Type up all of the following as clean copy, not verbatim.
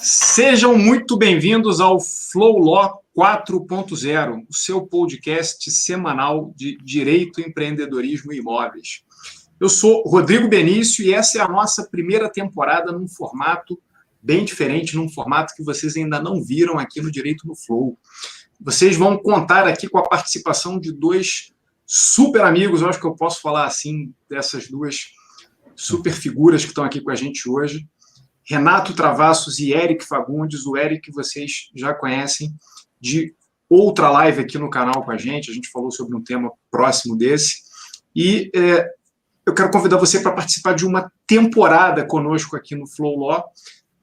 Sejam muito bem-vindos ao Flow Law 4.0, o seu podcast semanal de direito, empreendedorismo e imóveis. Eu sou Rodrigo Benício e essa é a nossa primeira temporada num formato bem diferente, num formato que vocês ainda não viram aqui no Direito no Flow. Vocês vão contar aqui com a participação de dois super amigos, eu acho que eu posso falar assim, dessas duas super figuras que estão aqui com a gente hoje. Renato Travassos e Eric Fagundes. O Eric vocês já conhecem de outra live aqui no canal com a gente falou sobre um tema próximo desse, e eu quero convidar você para participar de uma temporada conosco aqui no Flow Law,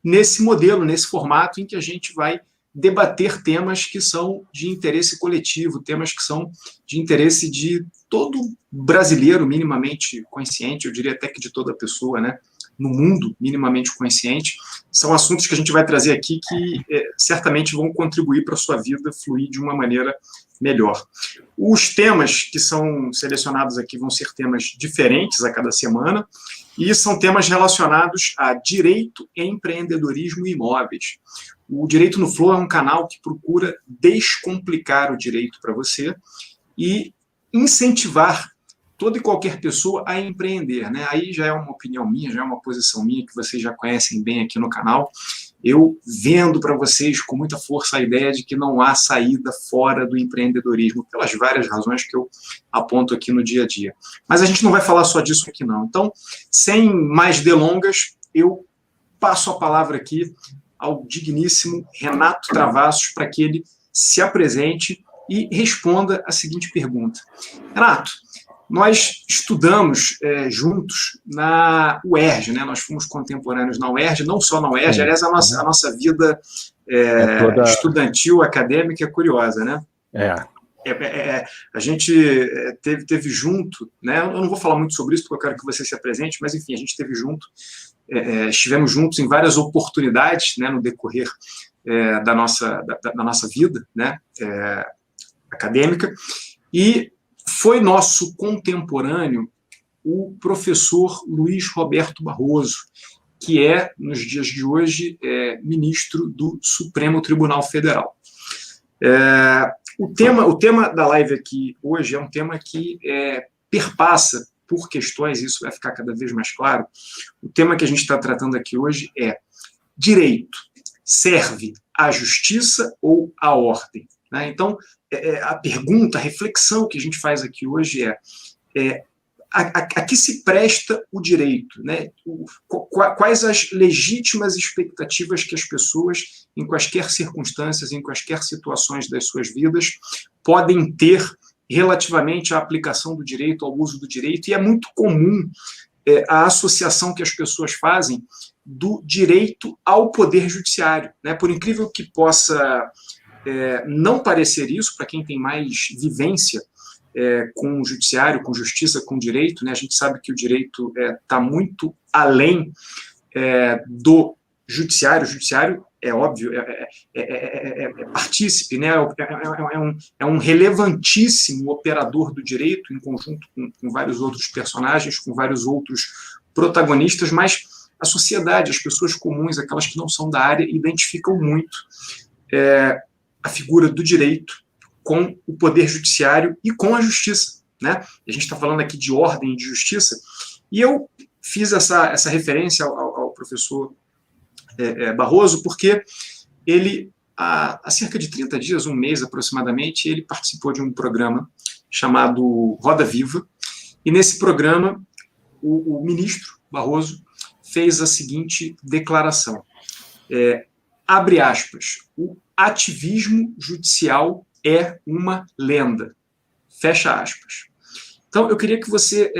nesse modelo, nesse formato em que a gente vai debater temas que são de interesse coletivo, temas que são de interesse de todo brasileiro minimamente consciente, eu diria até que de toda pessoa, né, no mundo minimamente consciente. São assuntos que a gente vai trazer aqui que certamente vão contribuir para a sua vida fluir de uma maneira melhor. Os temas que são selecionados aqui vão ser temas diferentes a cada semana e são temas relacionados a direito, empreendedorismo e imóveis. O Direito no Flow é um canal que procura descomplicar o direito para você e incentivar toda e qualquer pessoa a empreender, né? Aí já é uma opinião minha, já é uma posição minha que vocês já conhecem bem aqui no canal. Eu vendo para vocês com muita força a ideia de que não há saída fora do empreendedorismo, pelas várias razões que eu aponto aqui no dia a dia. Mas a gente não vai falar só disso aqui, não. Então, sem mais delongas, eu passo a palavra aqui ao digníssimo Renato Travassos para que ele se apresente e responda a seguinte pergunta. Renato, nós estudamos juntos na UERJ, né? Nós fomos contemporâneos na UERJ, não só na UERJ, aliás, a nossa vida estudantil, acadêmica é curiosa, né? A gente teve junto, né? Eu não vou falar muito sobre isso, porque eu quero que você se apresente, mas, enfim, a gente esteve junto, estivemos juntos em várias oportunidades, né, no decorrer da nossa vida, né, acadêmica, e foi nosso contemporâneo o professor Luiz Roberto Barroso, que é, nos dias de hoje, ministro do Supremo Tribunal Federal. O tema da live aqui hoje é um tema que perpassa por questões, isso vai ficar cada vez mais claro. O tema que a gente está tratando aqui hoje é: direito serve à justiça ou à ordem? Né? Então, a pergunta, a reflexão que a gente faz aqui hoje a que se presta o direito? Né? Quais as legítimas expectativas que as pessoas, em quaisquer circunstâncias, em quaisquer situações das suas vidas, podem ter relativamente à aplicação do direito, ao uso do direito? E é muito comum a associação que as pessoas fazem do direito ao poder judiciário. Né? Por incrível que possa não parecer isso, para quem tem mais vivência com o judiciário, com justiça, com direito, né? A gente sabe que o direito está muito além do judiciário. O judiciário, é óbvio, partícipe, né? É um relevantíssimo operador do direito, em conjunto com vários outros personagens, com vários outros protagonistas, mas a sociedade, as pessoas comuns, aquelas que não são da área, identificam muito a figura do direito com o poder judiciário e com a justiça, né? A gente está falando aqui de ordem e de justiça, e eu fiz essa referência ao professor Barroso, porque ele, há cerca de 30 dias, um mês aproximadamente, ele participou de um programa chamado Roda Viva, e nesse programa o ministro Barroso fez a seguinte declaração, abre aspas, o ativismo judicial é uma lenda, fecha aspas. Então, eu queria que você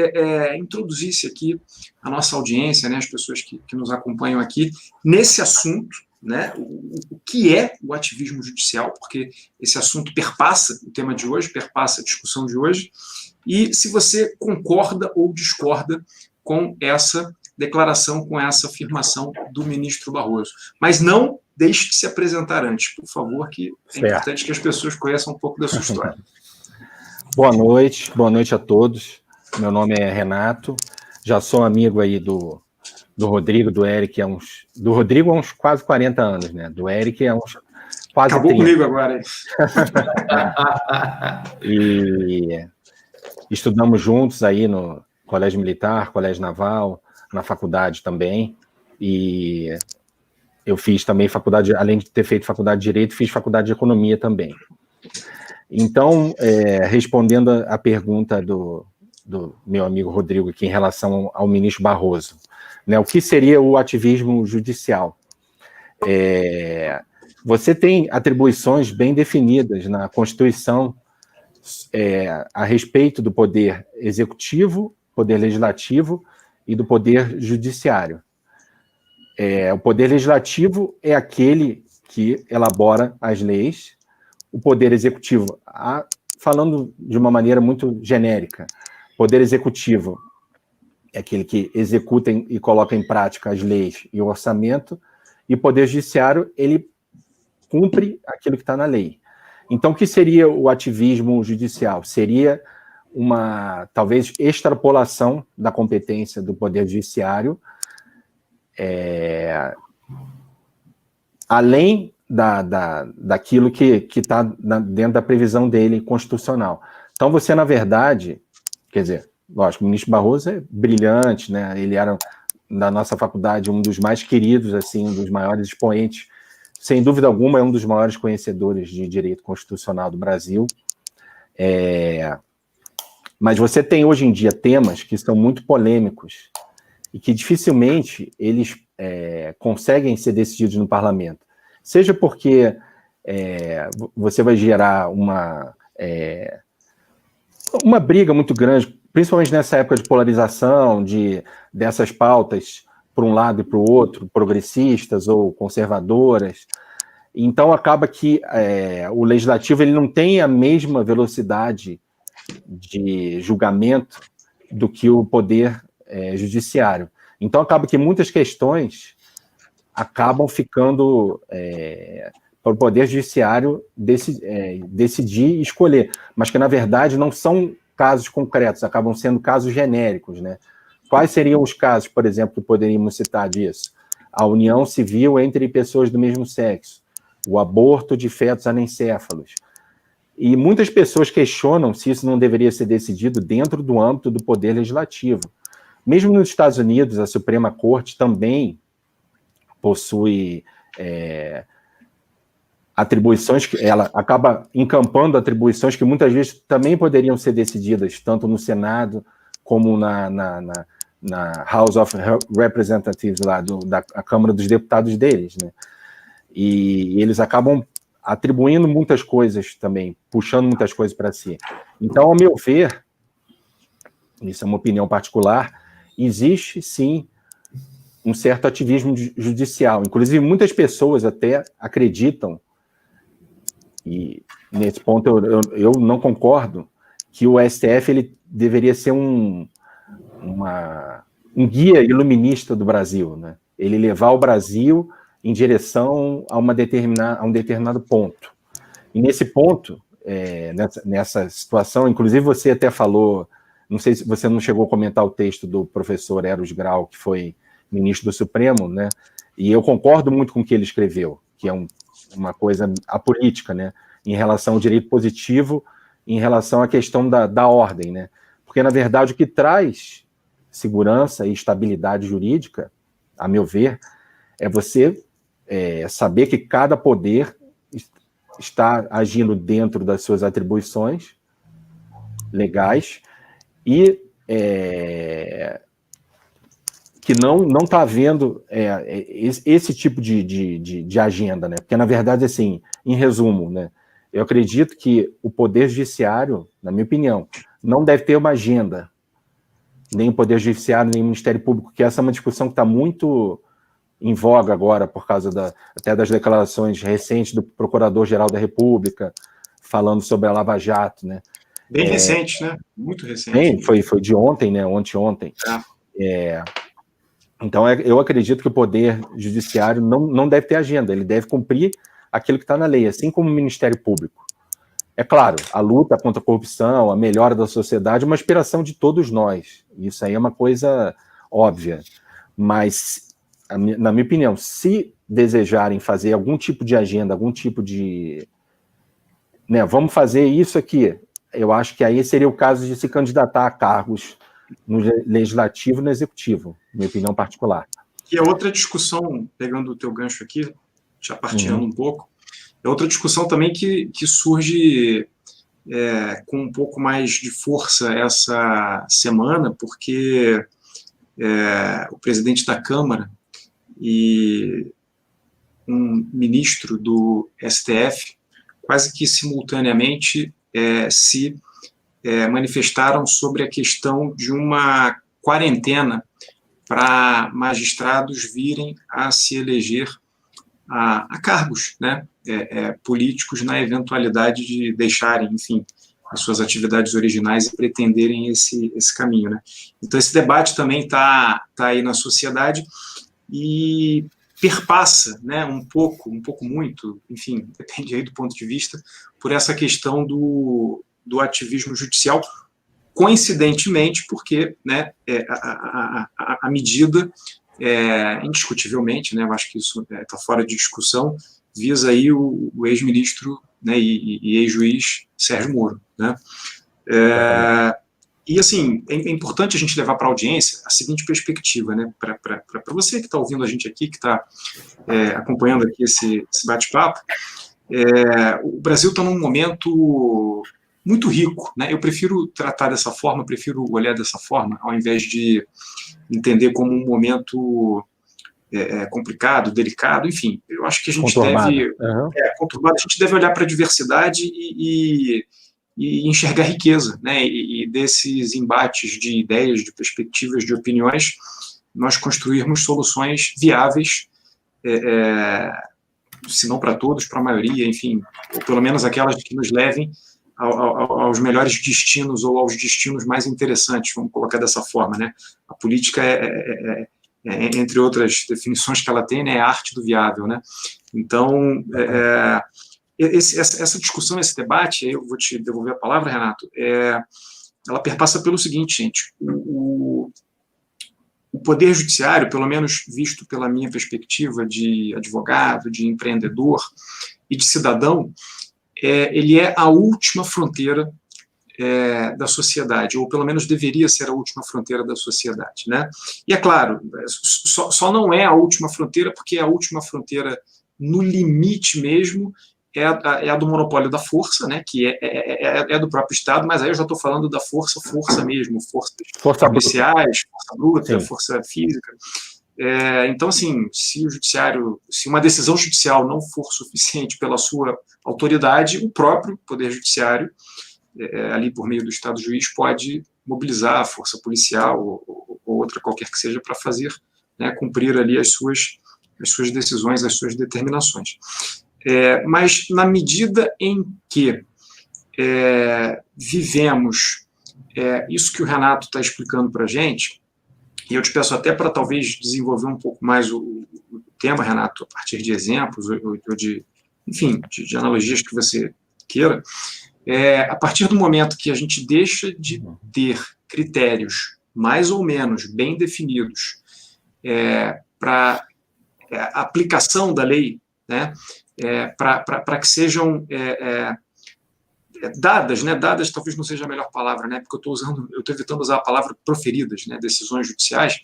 introduzisse aqui a nossa audiência, né, as pessoas que nos acompanham aqui, nesse assunto, né, o que é o ativismo judicial, porque esse assunto perpassa o tema de hoje, perpassa a discussão de hoje, e se você concorda ou discorda com essa declaração, com essa afirmação do ministro Barroso. Mas não deixe de se apresentar antes, por favor, que é importante que as pessoas conheçam um pouco da sua história. Boa noite a todos. Meu nome é Renato, já sou amigo aí do do Rodrigo, do Eric, do Rodrigo há uns quase 40 anos, né? Do Eric há uns quase Acabou 30. Comigo agora, hein? E estudamos juntos aí no Colégio Militar, Colégio Naval, na faculdade também. E eu fiz também faculdade, além de ter feito faculdade de Direito, fiz faculdade de Economia também. Então, respondendo a pergunta do meu amigo Rodrigo aqui em relação ao ministro Barroso, né, o que seria o ativismo judicial? Você tem atribuições bem definidas na Constituição a respeito do poder executivo, poder legislativo e do poder judiciário. O poder legislativo é aquele que elabora as leis. O poder executivo, falando de uma maneira muito genérica, poder executivo é aquele que executa e coloca em prática as leis e o orçamento, e o poder judiciário, ele cumpre aquilo que está na lei. Então, o que seria o ativismo judicial? Seria uma, talvez, extrapolação da competência do poder judiciário, além daquilo que está dentro da previsão dele constitucional. Então, você, na verdade, quer dizer, lógico, o ministro Barroso é brilhante, né? Ele era, na nossa faculdade, um dos mais queridos, assim, um dos maiores expoentes, sem dúvida alguma, é um dos maiores conhecedores de direito constitucional do Brasil. Mas você tem, hoje em dia, temas que são muito polêmicos e que dificilmente eles conseguem ser decididos no parlamento. Seja porque você vai gerar uma briga muito grande, principalmente nessa época de polarização, dessas pautas para um lado e para o outro, progressistas ou conservadoras. Então, acaba que o legislativo ele não tem a mesma velocidade de julgamento do que o poder judiciário. Então, acaba que muitas questões acabam ficando para o Poder Judiciário decidir e escolher, mas que, na verdade, não são casos concretos, acabam sendo casos genéricos, né? Quais seriam os casos, por exemplo, que poderíamos citar disso? A união civil entre pessoas do mesmo sexo, o aborto de fetos anencéfalos. E muitas pessoas questionam se isso não deveria ser decidido dentro do âmbito do Poder Legislativo. Mesmo nos Estados Unidos, a Suprema Corte também possui atribuições que ela acaba encampando atribuições que muitas vezes também poderiam ser decididas tanto no Senado como na House of Representatives lá da Câmara dos Deputados deles, né? E eles acabam atribuindo muitas coisas também, puxando muitas coisas para si. Então, ao meu ver, isso é uma opinião particular, existe sim um certo ativismo judicial. Inclusive, muitas pessoas até acreditam, e nesse ponto eu não concordo, que o STF ele deveria ser um guia iluminista do Brasil, né? Ele levar o Brasil em direção a um determinado ponto. E nesse ponto, nessa situação, inclusive você até falou, não sei se você não chegou a comentar o texto do professor Eros Grau, que foi ministro do Supremo, né? E eu concordo muito com o que ele escreveu, que é uma coisa apolítica, né? Em relação ao direito positivo, em relação à questão da ordem, né? Porque, na verdade, o que traz segurança e estabilidade jurídica, a meu ver, é você saber que cada poder está agindo dentro das suas atribuições legais e que não está havendo esse tipo de agenda, né? Porque, na verdade, assim, em resumo, né, eu acredito que o Poder Judiciário, na minha opinião, não deve ter uma agenda, nem o Poder Judiciário, nem o Ministério Público, que essa é uma discussão que está muito em voga agora, por causa até das declarações recentes do Procurador-Geral da República, falando sobre a Lava Jato, né? Bem recente, né? Muito recente. Foi de ontem, né? Ontem. Então, eu acredito que o Poder Judiciário não deve ter agenda, ele deve cumprir aquilo que está na lei, assim como o Ministério Público. É claro, a luta contra a corrupção, a melhora da sociedade é uma aspiração de todos nós. Isso aí é uma coisa óbvia. Mas, na minha opinião, se desejarem fazer algum tipo de agenda, algum tipo de... né, vamos fazer isso aqui, eu acho que aí seria o caso de se candidatar a cargos no legislativo e no executivo, minha opinião particular. E a outra discussão, pegando o teu gancho aqui, já partilhando um pouco, é outra discussão também que surge com um pouco mais de força essa semana, porque o presidente da Câmara e um ministro do STF, quase que simultaneamente, se manifestaram sobre a questão de uma quarentena para magistrados virem a se eleger a cargos, né, políticos, na eventualidade de deixarem, enfim, as suas atividades originais e pretenderem esse caminho, né? Então, esse debate também está aí na sociedade e perpassa, né, um pouco muito, enfim, depende aí do ponto de vista, por essa questão do ativismo judicial, coincidentemente, porque, né, a medida, indiscutivelmente, né, eu acho que isso está fora de discussão, visa aí o ex-ministro, né, e ex-juiz Sérgio Moro, né? E, assim, é importante a gente levar para a audiência a seguinte perspectiva, né, para você que está ouvindo a gente aqui, que está acompanhando aqui esse bate-papo. O Brasil está num momento muito rico, né? Eu prefiro tratar dessa forma, prefiro olhar dessa forma, ao invés de entender como um momento complicado, delicado, enfim. Eu acho que a gente deve conturbado, a gente deve olhar para a diversidade e enxergar riqueza, né? E desses embates de ideias, de perspectivas, de opiniões, nós construirmos soluções viáveis, se não para todos, para a maioria, enfim, ou pelo menos aquelas que nos levem aos melhores destinos ou aos destinos mais interessantes, vamos colocar dessa forma, né? A política entre outras definições que ela tem, né, é a arte do viável, né? Então, essa discussão, esse debate, aí eu vou te devolver a palavra, Renato, ela perpassa pelo seguinte, gente, o Poder Judiciário, pelo menos visto pela minha perspectiva de advogado, de empreendedor e de cidadão, ele é a última fronteira da sociedade, ou pelo menos deveria ser a última fronteira da sociedade, né? E é claro, só não é a última fronteira porque a última fronteira no limite mesmo é a do monopólio da força, né, que é do próprio Estado, mas aí eu já estou falando da força mesmo, forças policiais, força bruta, força física. Então, assim, se uma decisão judicial não for suficiente pela sua autoridade, o próprio Poder Judiciário, ali por meio do Estado juiz, pode mobilizar a força policial ou outra qualquer que seja para fazer, né, cumprir ali as suas decisões, as suas determinações. Mas na medida em que vivemos isso que o Renato está explicando para a gente, e eu te peço até para talvez desenvolver um pouco mais o tema, Renato, a partir de exemplos, ou de analogias que você queira, a partir do momento que a gente deixa de ter critérios mais ou menos bem definidos para a aplicação da lei, né, para que sejam dadas, né, dadas talvez não seja a melhor palavra, né, porque eu estou evitando usar a palavra proferidas, né, decisões judiciais.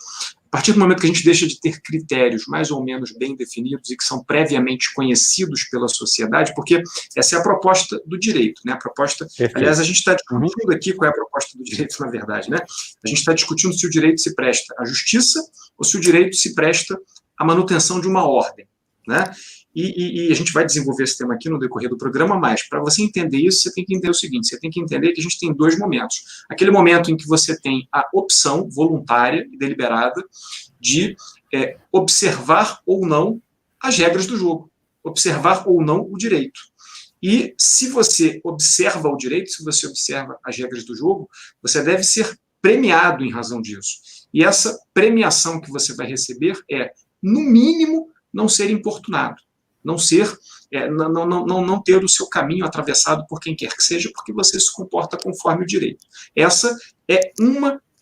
A partir do momento que a gente deixa de ter critérios mais ou menos bem definidos e que são previamente conhecidos pela sociedade, porque essa é a proposta do direito, né, a proposta, aliás, a gente está discutindo aqui qual é a proposta do direito, na verdade, né, a gente está discutindo se o direito se presta à justiça ou se o direito se presta à manutenção de uma ordem, né. E a gente vai desenvolver esse tema aqui no decorrer do programa, mas para você entender isso, você tem que entender o seguinte, você tem que entender que a gente tem dois momentos. Aquele momento em que você tem a opção voluntária e deliberada de observar ou não as regras do jogo, observar ou não o direito. E se você observa o direito, se você observa as regras do jogo, você deve ser premiado em razão disso. E essa premiação que você vai receber no mínimo, não ser importunado. Não ter o seu caminho atravessado por quem quer que seja, porque você se comporta conforme o direito. Essa é uma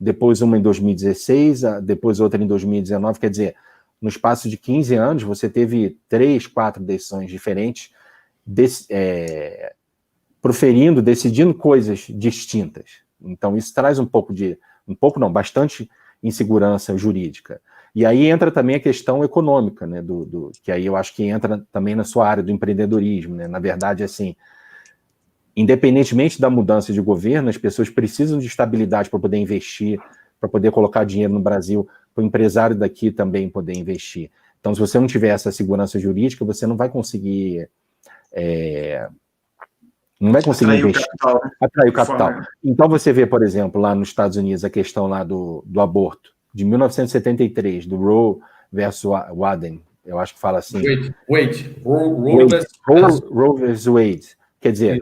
depois uma em 2016, depois outra em 2019, quer dizer, no espaço de 15 anos, você teve 3, 4 decisões diferentes, decidindo coisas distintas. Então, isso traz bastante insegurança jurídica. E aí entra também a questão econômica, né, que aí eu acho que entra também na sua área do empreendedorismo, né? Na verdade, assim, independentemente da mudança de governo, as pessoas precisam de estabilidade para poder investir, para poder colocar dinheiro no Brasil, para o empresário daqui também poder investir. Então, se você não tiver essa segurança jurídica, você não vai conseguir atrair investir, atrair o capital. Então, você vê, por exemplo, lá nos Estados Unidos, a questão lá do aborto, de 1973, do Roe versus Wade, eu acho que fala assim. Roe versus Wade. Quer dizer,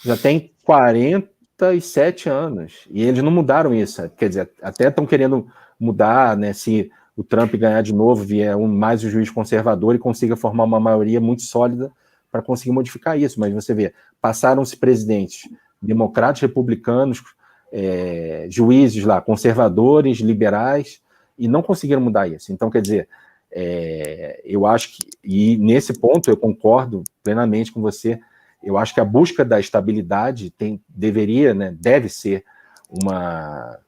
já tem 47 anos, e eles não mudaram isso. Quer dizer, até estão querendo mudar, né, se o Trump ganhar de novo, vier mais um juiz conservador e consiga formar uma maioria muito sólida para conseguir modificar isso. Mas você vê, passaram-se presidentes democratas, republicanos, juízes lá, conservadores, liberais, e não conseguiram mudar isso. Então, quer dizer, eu acho que, e nesse ponto eu concordo plenamente com você, eu acho que a busca da estabilidade deve ser uma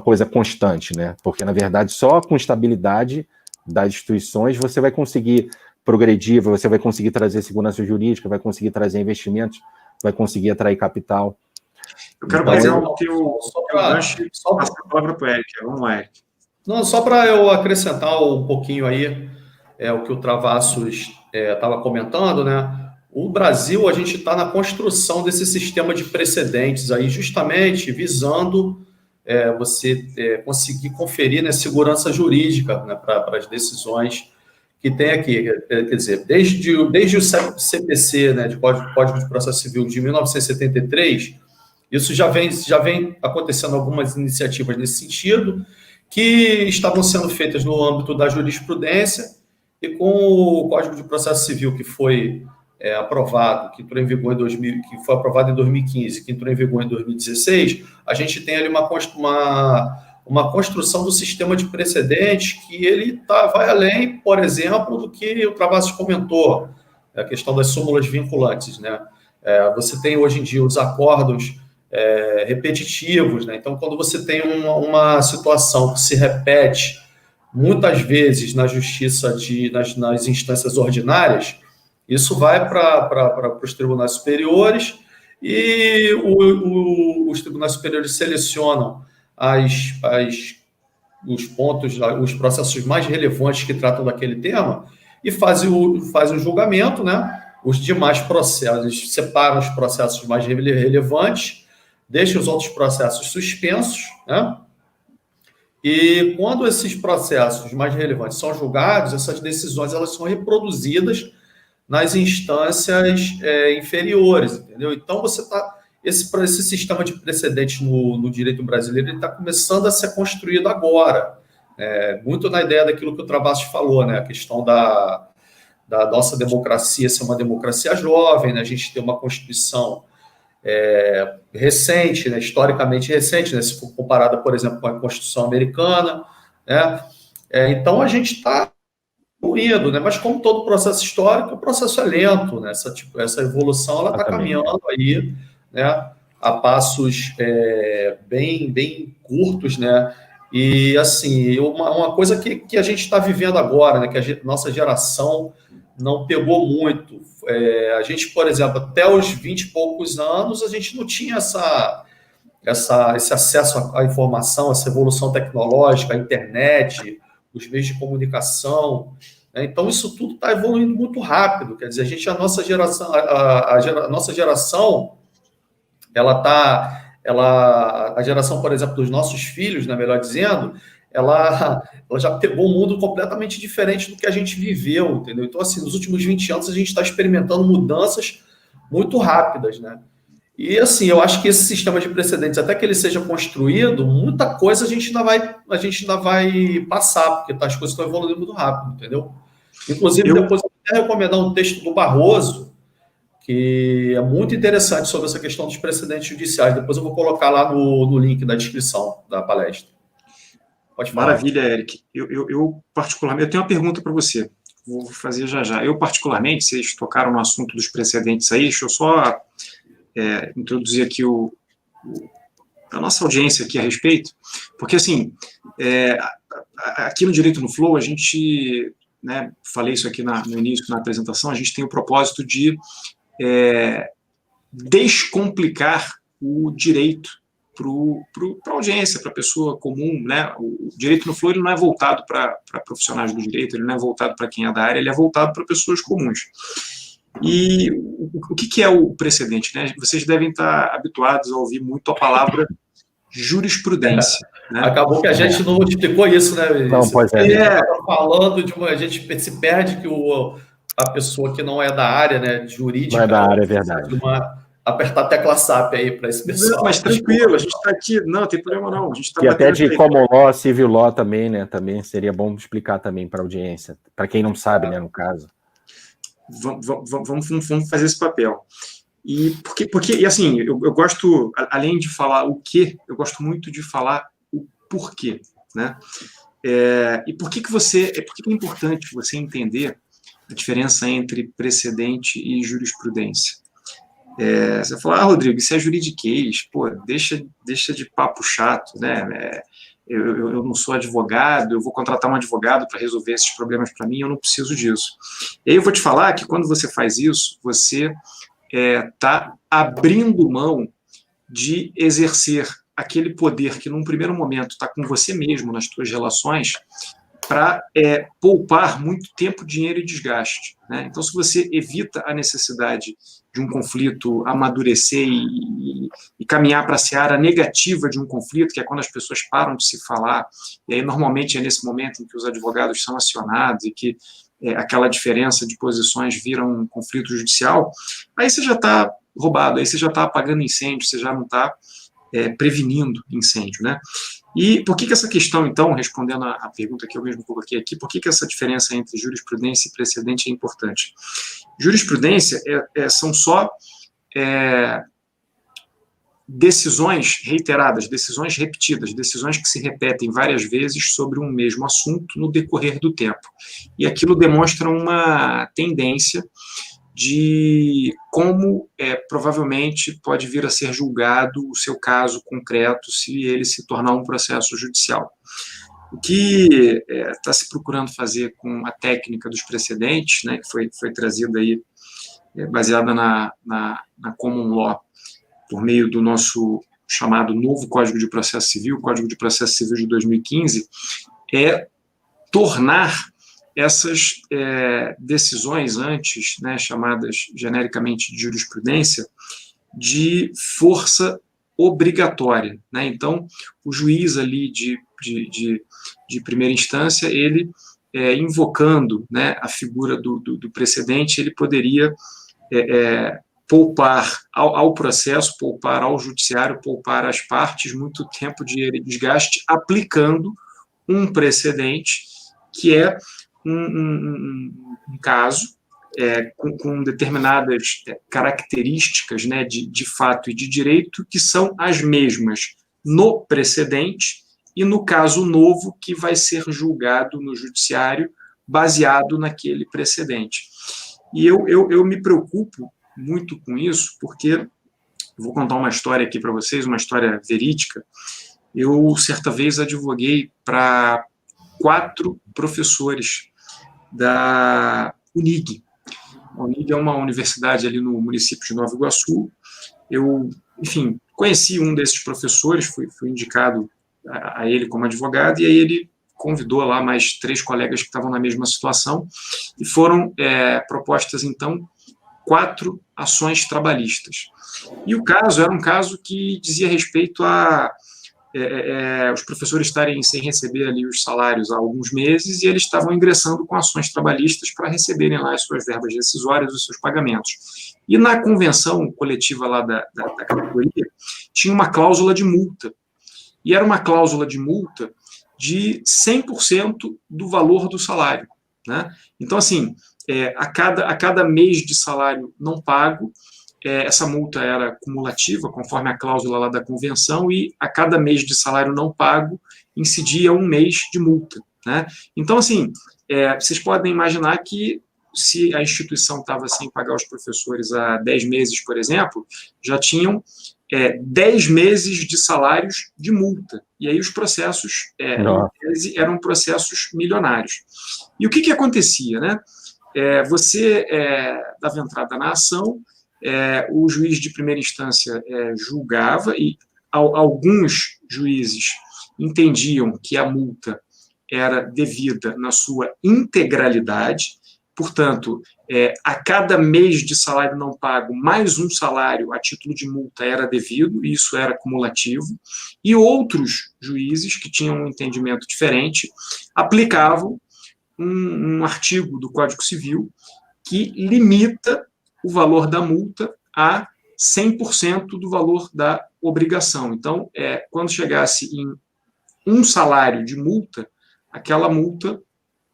coisa constante, né? Porque, na verdade, só com estabilidade das instituições você vai conseguir progredir, você vai conseguir trazer segurança jurídica, vai conseguir trazer investimentos, vai conseguir atrair capital. Eu quero fazer algo que eu passo a palavra para o Eric. Vamos lá, Eric. Não, só para eu acrescentar um pouquinho aí o que o Travassos estava comentando, né? O Brasil, a gente está na construção desse sistema de precedentes aí, justamente visando você conseguir conferir, né, segurança jurídica, né, para as decisões que tem aqui. Quer dizer, desde o CPC, né, de Código de Processo Civil de 1973, isso já vem acontecendo algumas iniciativas nesse sentido, que estavam sendo feitas no âmbito da jurisprudência, e com o Código de Processo Civil que foi aprovado, que entrou em vigor que foi aprovado em 2015, que entrou em vigor em 2016, a gente tem ali uma construção do sistema de precedentes que ele vai além, por exemplo, do que o Travassos comentou, a questão das súmulas vinculantes, né? Você tem hoje em dia os acordos repetitivos, né? Então, quando você tem uma situação que se repete muitas vezes na justiça, nas instâncias ordinárias, isso vai para os tribunais superiores, e os tribunais superiores selecionam os pontos, os processos mais relevantes que tratam daquele tema e fazem o julgamento, né? Os demais processos, separam os processos mais relevantes, deixam os outros processos suspensos, né? E quando esses processos mais relevantes são julgados, essas decisões elas são reproduzidas nas instâncias inferiores, entendeu? Então, esse sistema de precedentes no direito brasileiro está começando a ser construído agora, muito na ideia daquilo que o Travassos falou, né? A questão da nossa democracia ser uma democracia jovem, né? A gente ter uma Constituição recente, né? Historicamente recente, né? Se for comparada, por exemplo, com a Constituição americana, né? Então, a gente está indo, né? Mas como todo processo histórico, o processo é lento, né? Essa evolução ela está caminhando aí, né? A passos bem curtos, né? E assim, uma coisa que a gente está vivendo agora, né? Que nossa geração não pegou muito. A gente, por exemplo, até os 20 e poucos anos, a gente não tinha esse acesso à informação, essa evolução tecnológica, a internet, os meios de comunicação, né? Então, isso tudo está evoluindo muito rápido. Quer dizer, a nossa geração, a geração, por exemplo, dos nossos filhos, né, melhor dizendo, ela já pegou um mundo completamente diferente do que a gente viveu, entendeu? Então, assim, nos últimos 20 anos, a gente está experimentando mudanças muito rápidas, né? E, assim, eu acho que esse sistema de precedentes, até que ele seja construído, muita coisa a gente ainda vai passar, porque as coisas estão evoluindo muito rápido, entendeu? Inclusive, depois eu vou recomendar um texto do Barroso, que é muito interessante sobre essa questão dos precedentes judiciais. Depois eu vou colocar lá no link da descrição da palestra. Pode falar. Maravilha, Eric. Eu particularmente, eu tenho uma pergunta para você. Vou fazer já já. Eu, particularmente, vocês tocaram no assunto dos precedentes aí, deixa eu só introduzir aqui a nossa audiência aqui a respeito, porque, assim, aqui no Direito no Flow, a gente, né, falei isso aqui no início, na apresentação, a gente tem o propósito de descomplicar o direito para a audiência, para a pessoa comum, né? O direito no Flow ele não é voltado para profissionais do direito, ele não é voltado para quem é da área, ele é voltado para pessoas comuns. E o que é o precedente, né? Vocês devem estar habituados a ouvir muito a palavra jurisprudência. Né? Acabou que a gente não explicou isso, né? Não, pois é. Falando a gente se perde que a pessoa que não é da área, né, jurídica, não é da área, é verdade. Apertar a tecla SAP aí para esse pessoal. Não, mas tranquilo, a gente está aqui, não tem problema não. A gente tá e até de common law, civil law também, né? Também seria bom explicar também para a audiência, para quem não sabe, né, no caso. Vamos fazer esse papel. E porque assim, eu gosto, além de falar o que, eu gosto muito de falar o porquê, né? E por que é importante você entender a diferença entre precedente e jurisprudência? Você fala, Rodrigo, isso é juridiquês, pô, deixa de papo chato, né? Eu não sou advogado, eu vou contratar um advogado para resolver esses problemas para mim, eu não preciso disso. E aí eu vou te falar que quando você faz isso, você está abrindo mão de exercer aquele poder que, num primeiro momento, está com você mesmo nas suas relações, para poupar muito tempo, dinheiro e desgaste. Né? Então, se você evita a necessidade de um conflito amadurecer e caminhar para a seara negativa de um conflito, que é quando as pessoas param de se falar, e aí normalmente é nesse momento em que os advogados são acionados e que aquela diferença de posições vira um conflito judicial, aí você já está roubado, aí você já está apagando incêndio, você já não está prevenindo incêndio, né? E por que essa questão, então, respondendo a pergunta que eu mesmo coloquei aqui, por que essa diferença entre jurisprudência e precedente é importante? Jurisprudência são só decisões reiteradas, decisões repetidas, decisões que se repetem várias vezes sobre um mesmo assunto no decorrer do tempo. E aquilo demonstra uma tendência de como provavelmente pode vir a ser julgado o seu caso concreto se ele se tornar um processo judicial. O que está se procurando fazer com a técnica dos precedentes, né, que foi trazida aí, baseada na common law, por meio do nosso chamado novo Código de Processo Civil, Código de Processo Civil de 2015, é tornar essas decisões antes, né, chamadas genericamente de jurisprudência, de força obrigatória. Né? Então, o juiz ali de primeira instância, ele, invocando, né, a figura do precedente, ele poderia poupar ao processo, poupar ao judiciário, poupar às partes muito tempo, dinheiro e desgaste, aplicando um precedente que é um caso com determinadas características, né, de fato e de direito que são as mesmas no precedente e no caso novo que vai ser julgado no judiciário baseado naquele precedente. E eu me preocupo muito com isso, porque vou contar uma história aqui para vocês, uma história verídica. Eu, certa vez, advoguei para 4 professores da UNIG. A UNIG é uma universidade ali no município de Nova Iguaçu. Eu, enfim, conheci um desses professores, fui indicado a ele como advogado, e aí ele convidou lá mais 3 colegas que estavam na mesma situação, e foram propostas, então, 4 ações trabalhistas. E o caso era um caso que dizia respeito a os professores estarem sem receber ali os salários há alguns meses e eles estavam ingressando com ações trabalhistas para receberem lá as suas verbas rescisórias, os seus pagamentos. E na convenção coletiva lá da categoria, tinha uma cláusula de multa. E era uma cláusula de multa de 100% do valor do salário. Né? Então, assim, a cada mês de salário não pago, essa multa era cumulativa, conforme a cláusula lá da convenção, e a cada mês de salário não pago incidia um mês de multa, né? Então, assim, vocês podem imaginar que se a instituição estava sem pagar os professores há 10 meses, por exemplo, já tinham 10 meses de salários de multa. E aí os processos eram processos milionários. E o que acontecia, né? Você dava entrada na ação, o juiz de primeira instância julgava, e alguns juízes entendiam que a multa era devida na sua integralidade. Portanto, a cada mês de salário não pago, mais um salário a título de multa era devido, e isso era cumulativo. E outros juízes, que tinham um entendimento diferente, aplicavam um artigo do Código Civil que limita o valor da multa a 100% do valor da obrigação. Então, quando chegasse em um salário de multa, aquela multa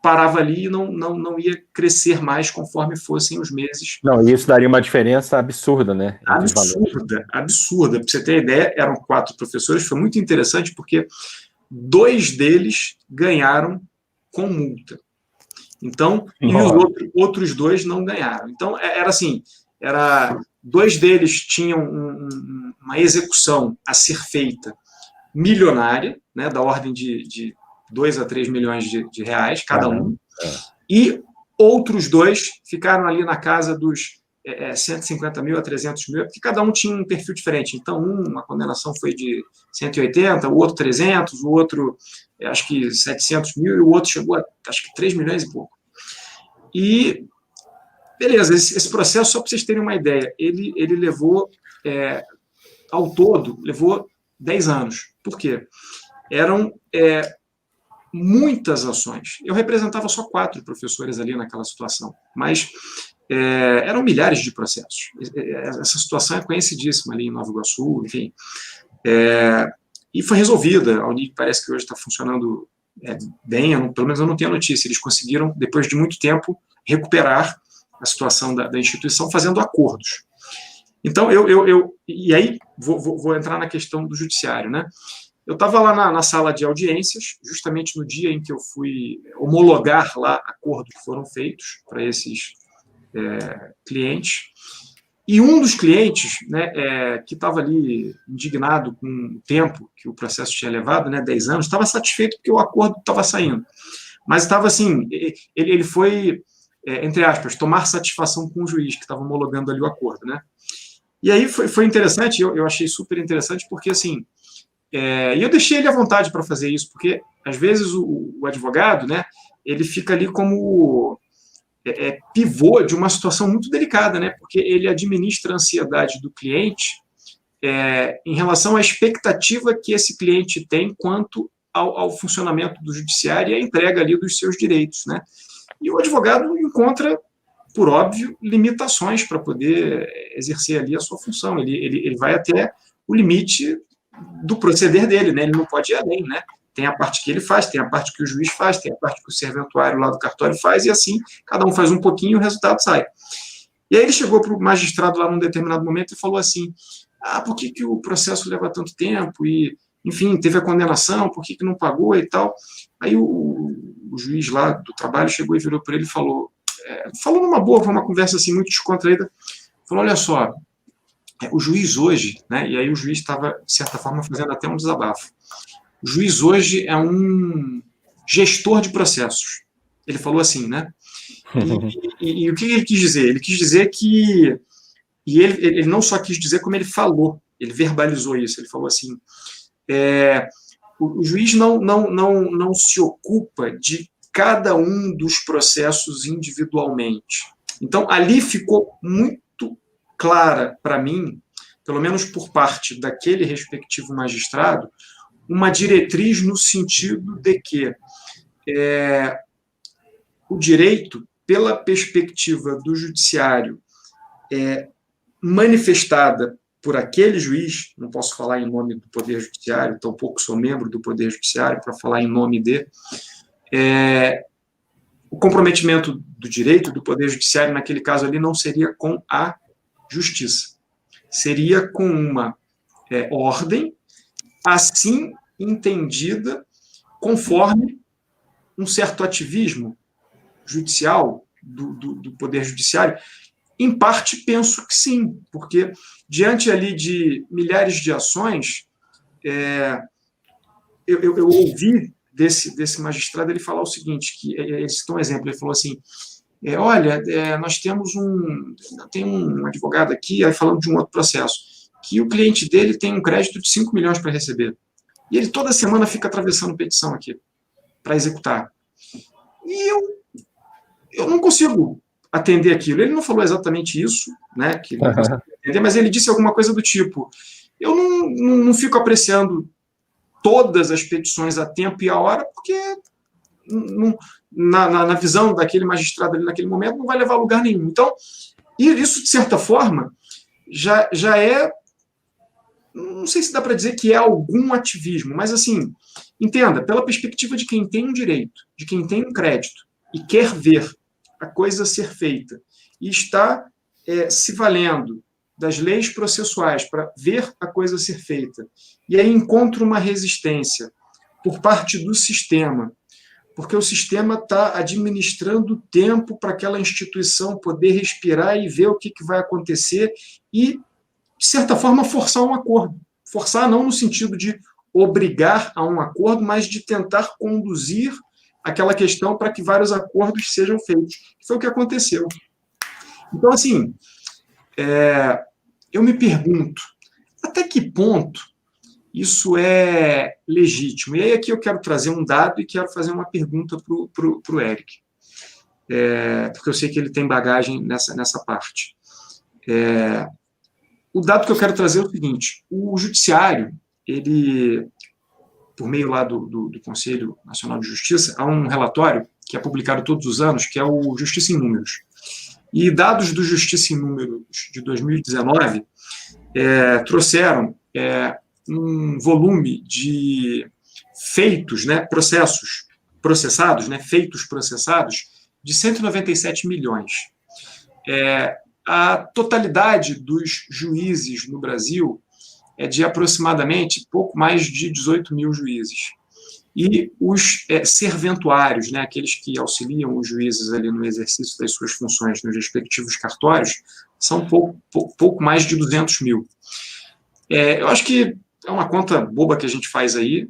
parava ali e não ia crescer mais conforme fossem os meses. Não, e isso daria uma diferença absurda, né? Absurda. Para você ter ideia, eram 4 professores, foi muito interessante porque 2 deles ganharam com multa. Então, e os outros 2 não ganharam. Então, era assim, 2 deles tinham uma execução a ser feita milionária, né, da ordem de 2 a 3 milhões de reais, cada um, e outros 2 ficaram ali na casa dos 150 mil a 300 mil, porque cada um tinha um perfil diferente. Então, a condenação foi de 180, o outro 300, o outro, acho que 700 mil, e o outro chegou a, acho que 3 milhões e pouco. E, beleza, esse processo, só para vocês terem uma ideia, ele levou, ao todo, levou 10 anos. Por quê? Eram muitas ações. Eu representava só 4 professores ali naquela situação, mas eram milhares de processos. Essa situação é conhecidíssima ali em Nova Iguaçu, enfim. E foi resolvida. A Unig parece que hoje está funcionando bem, pelo menos eu não tenho a notícia. Eles conseguiram, depois de muito tempo, recuperar a situação da instituição fazendo acordos. Então, e aí vou entrar na questão do judiciário, né? Eu estava lá na sala de audiências, justamente no dia em que eu fui homologar lá acordos que foram feitos para esses clientes, e um dos clientes, né, que estava ali indignado com o tempo que o processo tinha levado, né, 10 anos, estava satisfeito porque o acordo estava saindo, mas estava assim, ele foi, entre aspas, tomar satisfação com o juiz que estava homologando ali o acordo, né? E aí foi interessante, eu achei super interessante, porque assim, e eu deixei ele à vontade para fazer isso, porque às vezes o advogado, né, ele fica ali como pivô de uma situação muito delicada, né, porque ele administra a ansiedade do cliente em relação à expectativa que esse cliente tem quanto ao funcionamento do judiciário e à entrega ali dos seus direitos, né. E o advogado encontra, por óbvio, limitações para poder exercer ali a sua função. Ele vai até o limite do proceder dele, né? Ele não pode ir além, né? Tem a parte que ele faz, tem a parte que o juiz faz, tem a parte que o serventuário lá do cartório faz, e assim, cada um faz um pouquinho e o resultado sai. E aí ele chegou para o magistrado lá num determinado momento e falou assim, por que o processo leva tanto tempo? E, enfim, teve a condenação, por que não pagou e tal? Aí o juiz lá do trabalho chegou e virou para ele e falou numa boa, foi uma conversa assim muito descontraída, falou, olha só, o juiz hoje, né, e aí o juiz estava, de certa forma, fazendo até um desabafo. O juiz hoje é um gestor de processos. Ele falou assim, né? E o que ele quis dizer? Ele quis dizer que... E ele não só quis dizer, como ele falou. Ele verbalizou isso. Ele falou assim, o juiz não se ocupa de cada um dos processos individualmente. Então, ali ficou muito clara para mim, pelo menos por parte daquele respectivo magistrado, uma diretriz no sentido de que o direito, pela perspectiva do judiciário, manifestada por aquele juiz, não posso falar em nome do Poder Judiciário, tampouco sou membro do Poder Judiciário para falar em nome o comprometimento do direito, do Poder Judiciário, naquele caso ali, não seria com a justiça. Seria com uma ordem, assim entendida, conforme um certo ativismo judicial, do Poder Judiciário. Em parte, penso que sim, porque diante ali de milhares de ações, eu ouvi desse magistrado ele falar o seguinte, que ele citou um exemplo, ele falou assim, olha, nós tem um advogado aqui, aí falando de um outro processo, que o cliente dele tem um crédito de 5 milhões para receber. E ele toda semana fica atravessando petição aqui, para executar. E eu não consigo atender aquilo. Ele não falou exatamente isso, né, que não consegue atender, mas ele disse alguma coisa do tipo, eu não fico apreciando todas as petições a tempo e a hora, porque na visão daquele magistrado ali naquele momento não vai levar a lugar nenhum. Então, isso, de certa forma, já é, não sei se dá para dizer que é algum ativismo, mas assim, entenda, pela perspectiva de quem tem um direito, de quem tem um crédito e quer ver a coisa ser feita e está se valendo das leis processuais para ver a coisa ser feita, e aí encontra uma resistência por parte do sistema, porque o sistema está administrando o tempo para aquela instituição poder respirar e ver o que vai acontecer e, de certa forma, forçar um acordo. Forçar não no sentido de obrigar a um acordo, mas de tentar conduzir aquela questão para que vários acordos sejam feitos. Foi o que aconteceu. Então, assim, eu me pergunto, até que ponto isso é legítimo? E aí aqui eu quero trazer um dado e quero fazer uma pergunta para o Eric, porque eu sei que ele tem bagagem nessa parte. O dado que eu quero trazer é o seguinte, o judiciário, ele, por meio lá do Conselho Nacional de Justiça, há um relatório que é publicado todos os anos, que é o Justiça em Números. E dados do Justiça em Números de 2019 trouxeram um volume de feitos, processos processados, feitos processados, de 197 milhões. A totalidade dos juízes no Brasil é de aproximadamente pouco mais de 18 mil juízes. E os serventuários, aqueles que auxiliam os juízes ali no exercício das suas funções nos respectivos cartórios, são pouco mais de 200 mil. Eu acho que é uma conta boba que a gente faz aí,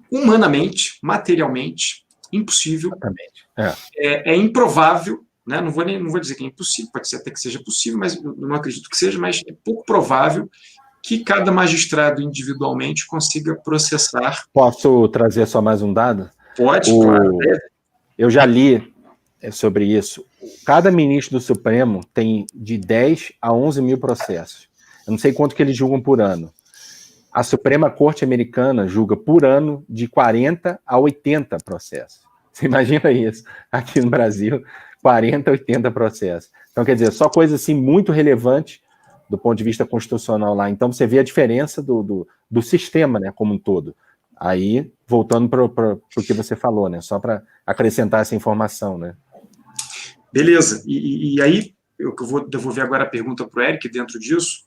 humanamente, materialmente, impossível, é improvável, não vou dizer que é impossível, pode ser até que seja possível, mas eu não acredito que seja, mas é pouco provável que cada magistrado individualmente consiga processar. Posso trazer só mais um dado? Pode, claro. Eu já li sobre isso. Cada ministro do Supremo tem de 10 a 11 mil processos. Eu não sei quanto que eles julgam por ano. A Suprema Corte Americana julga por ano de 40 a 80 processos. Você imagina isso? Aqui no Brasil, 40 a 80 processos. Então, quer dizer, só coisa assim muito relevante do ponto de vista constitucional lá. Então, você vê a diferença do sistema, como um todo. Aí, voltando para o que você falou, só para acrescentar essa informação, Beleza. E aí, eu vou devolver agora a pergunta para o Eric dentro disso.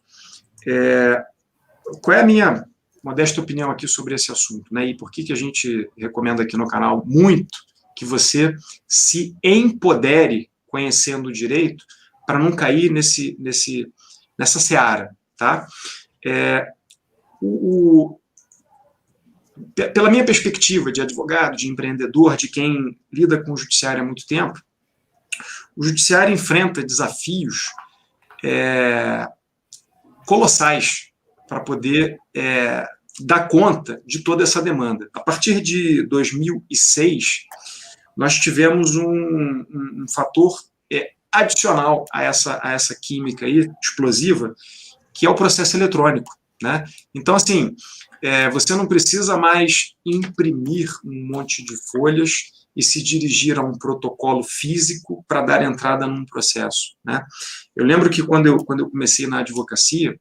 Qual é a minha modesta opinião aqui sobre esse assunto, E por que a gente recomenda aqui no canal muito que você se empodere conhecendo o direito para não cair nessa seara, tá? Pela minha perspectiva de advogado, de empreendedor, de quem lida com o judiciário há muito tempo, o judiciário enfrenta desafios colossais para poder dar conta de toda essa demanda. A partir de 2006, nós tivemos um fator adicional a essa química aí, explosiva, que é o processo eletrônico, Então, assim, você não precisa mais imprimir um monte de folhas e se dirigir a um protocolo físico para dar entrada num processo, Eu lembro que quando eu comecei na advocacia,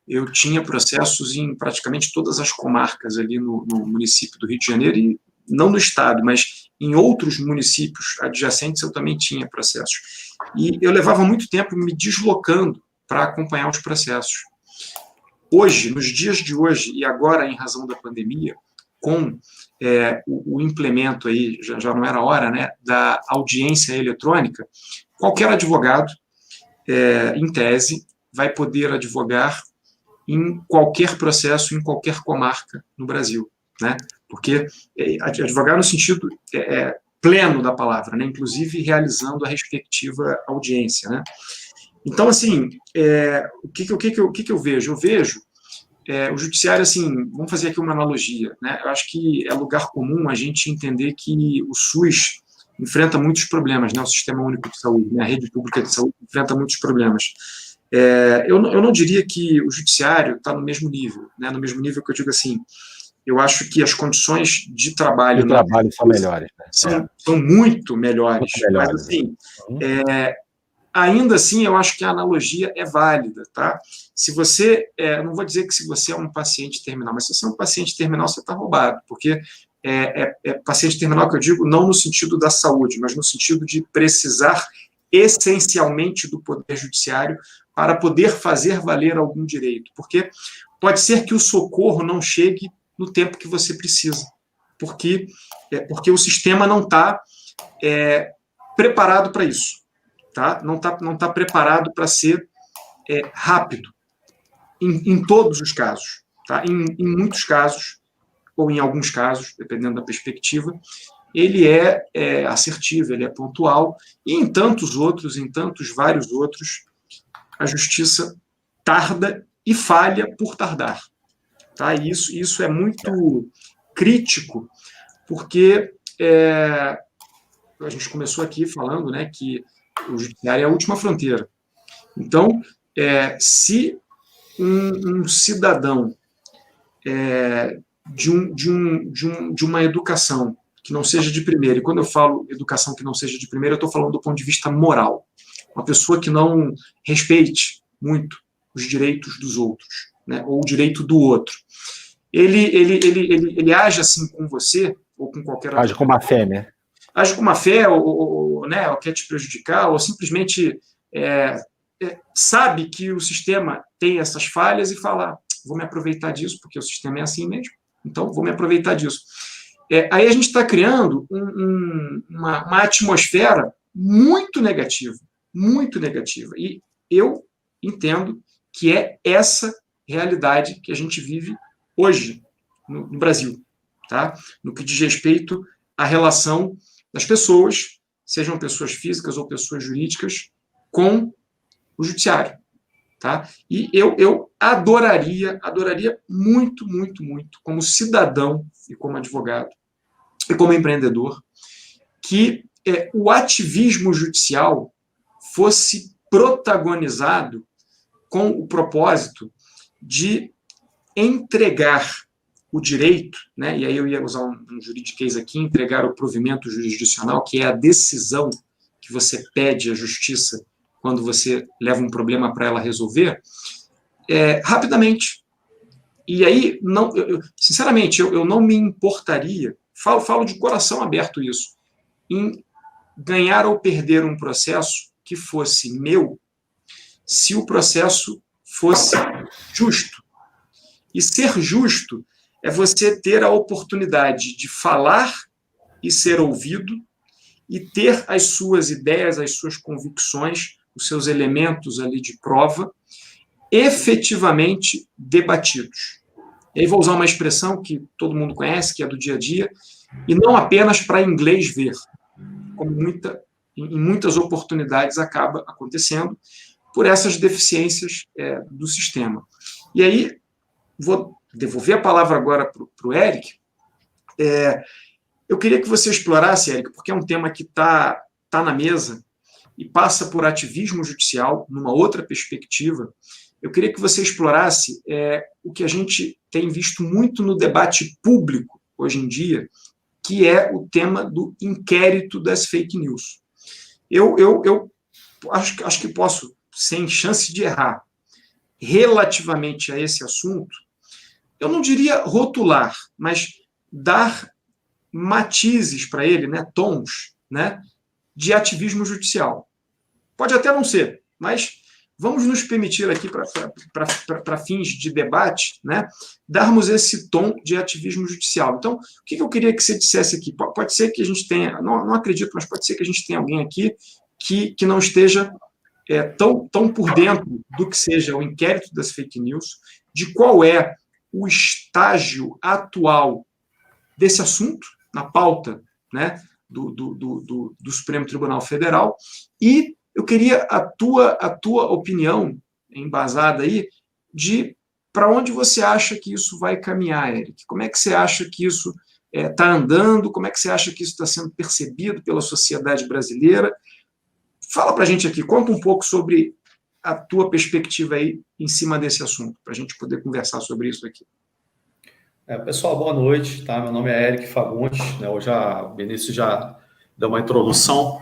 eu tinha processos em praticamente todas as comarcas ali no município do Rio de Janeiro e não no estado, mas em outros municípios adjacentes eu também tinha processos. E eu levava muito tempo me deslocando para acompanhar os processos. Hoje, nos dias de hoje, e agora em razão da pandemia, com o implemento aí, já não era hora, né, da audiência eletrônica, qualquer advogado, em tese, vai poder advogar em qualquer processo, em qualquer comarca no Brasil, né? Porque advogar no sentido pleno da palavra, né? Inclusive realizando a respectiva audiência, né? Então, assim, o que eu vejo? Eu vejo o judiciário, assim, vamos fazer aqui uma analogia, né? Eu acho que é lugar comum a gente entender que o SUS enfrenta muitos problemas, né? O Sistema Único de Saúde, né? A rede pública de saúde enfrenta muitos problemas. Eu não diria que o judiciário está no mesmo nível, né? No mesmo nível que eu digo assim, eu acho que as condições de trabalho são melhores, né? São muito melhores, mas assim, ainda assim eu acho que a analogia é válida, tá? Se você, não vou dizer que se você é um paciente terminal, mas se você é um paciente terminal, você está roubado, porque paciente terminal que eu digo não no sentido da saúde, mas no sentido de precisar essencialmente do poder judiciário para poder fazer valer algum direito, porque pode ser que o socorro não chegue no tempo que você precisa, porque o sistema não está preparado para isso, tá? Não tá preparado para ser rápido, em todos os casos, tá? Em muitos casos, ou em alguns casos, dependendo da perspectiva, ele é assertivo, ele é pontual, e em tantos outros, em tantos vários outros, a justiça tarda e falha por tardar. Tá? Isso é muito crítico, porque a gente começou aqui falando, né, que o judiciário é a última fronteira. Então, se um cidadão de uma educação que não seja de primeira, e quando eu falo educação que não seja de primeira, eu estou falando do ponto de vista moral, uma pessoa que não respeite muito os direitos dos outros, né, ou o direito do outro, ele age assim com você, ou com qualquer age com má fé, né? Age com má fé, ou quer te prejudicar, ou simplesmente sabe que o sistema tem essas falhas e fala, vou me aproveitar disso, porque o sistema é assim mesmo, então vou me aproveitar disso. Aí a gente está criando uma atmosfera muito negativa, e eu entendo que é essa realidade que a gente vive hoje no Brasil, tá? No que diz respeito à relação das pessoas, sejam pessoas físicas ou pessoas jurídicas, com o judiciário, tá? E eu adoraria muito, muito, muito, como cidadão e como advogado e como empreendedor, que o ativismo judicial fosse protagonizado com o propósito de entregar o direito, né, e aí eu ia usar um juridiquês aqui, entregar o provimento jurisdicional, que é a decisão que você pede à justiça quando você leva um problema para ela resolver, rapidamente. E aí, sinceramente, eu não me importaria, falo de coração aberto isso, em ganhar ou perder um processo que fosse meu, se o processo fosse justo. E ser justo é você ter a oportunidade de falar e ser ouvido e ter as suas ideias, as suas convicções, os seus elementos ali de prova efetivamente debatidos. E aí vou usar uma expressão que todo mundo conhece, que é do dia a dia, e não apenas para inglês ver, como em muitas oportunidades acaba acontecendo, por essas deficiências do sistema. E aí, vou devolver a palavra agora para o Eric. Eu queria que você explorasse, Eric, porque é um tema que está na mesa e passa por ativismo judicial, numa outra perspectiva. Eu queria que você explorasse o que a gente tem visto muito no debate público hoje em dia, que é o tema do inquérito das fake news. Eu acho que posso, sem chance de errar, relativamente a esse assunto, eu não diria rotular, mas dar matizes para ele, né, tons, né, de ativismo judicial. Pode até não ser, mas vamos nos permitir aqui, para fins de debate, né, darmos esse tom de ativismo judicial. Então, o que eu queria que você dissesse aqui? Pode ser que a gente tenha, não acredito, mas pode ser que a gente tenha alguém aqui que não esteja tão por dentro do que seja o inquérito das fake news, de qual é o estágio atual desse assunto, na pauta, né, do Supremo Tribunal Federal, e eu queria a tua opinião, embasada aí, de para onde você acha que isso vai caminhar, Eric? Como é que você acha que isso está andando? Como é que você acha que isso está sendo percebido pela sociedade brasileira? Fala para a gente aqui, conta um pouco sobre a tua perspectiva aí em cima desse assunto, para a gente poder conversar sobre isso aqui. Pessoal, boa noite, tá? Meu nome é Eric Fagundes, né? O Benício já deu uma introdução.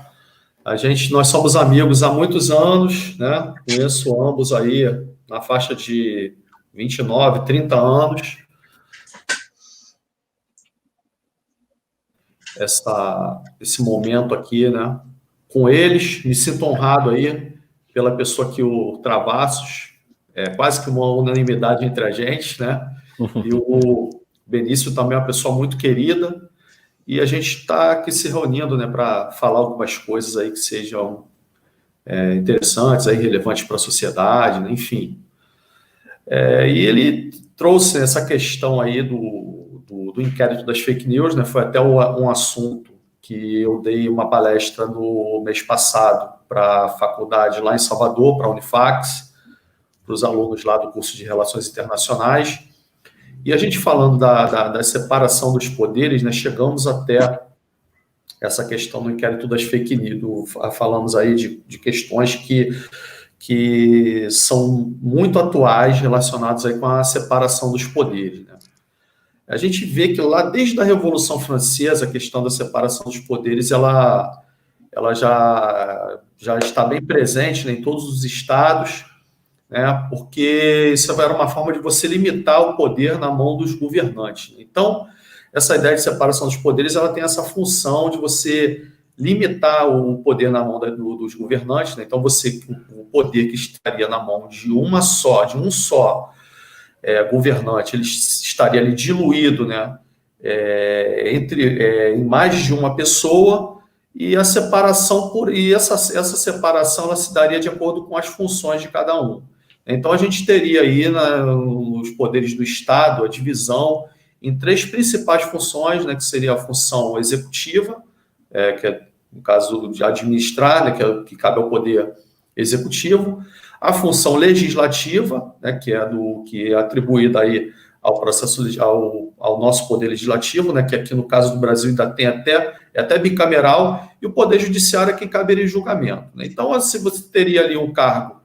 Nós somos amigos há muitos anos, né? Conheço ambos aí na faixa de 29, 30 anos. Esse momento aqui, né? Com eles, me sinto honrado aí pela pessoa que o Travassos, quase que uma unanimidade entre a gente, né? E o Benício também é uma pessoa muito querida, e a gente está aqui se reunindo, né, para falar algumas coisas aí que sejam interessantes, aí, relevantes para a sociedade, né, enfim. E ele trouxe essa questão aí do inquérito das fake news, né, foi até um assunto que eu dei uma palestra no mês passado para a faculdade lá em Salvador, para a Unifax, para os alunos lá do curso de Relações Internacionais. E a gente falando da separação dos poderes, né, chegamos até essa questão do inquérito das fake news. Falamos aí de questões que são muito atuais relacionadas aí com a separação dos poderes, né? A gente vê que lá, desde a Revolução Francesa, a questão da separação dos poderes, ela já está bem presente, né, em todos os estados, né, porque isso era uma forma de você limitar o poder na mão dos governantes. Então, essa ideia de separação dos poderes, ela tem essa função de você limitar o poder na mão dos governantes, né? Então, o poder que estaria na mão de um só governante, ele estaria ali diluído, né, em mais de uma pessoa, e a separação essa separação ela se daria de acordo com as funções de cada um. Então, a gente teria aí nos poderes do Estado a divisão em 3 principais funções, né, que seria a função executiva, que é, no caso de administrar, né, que cabe ao poder executivo, a função legislativa, né, que é atribuída aí ao processo ao nosso poder legislativo, né, que aqui no caso do Brasil ainda tem até bicameral, e o poder judiciário é quem caberia em julgamento, né? Então, assim, você teria ali um cargo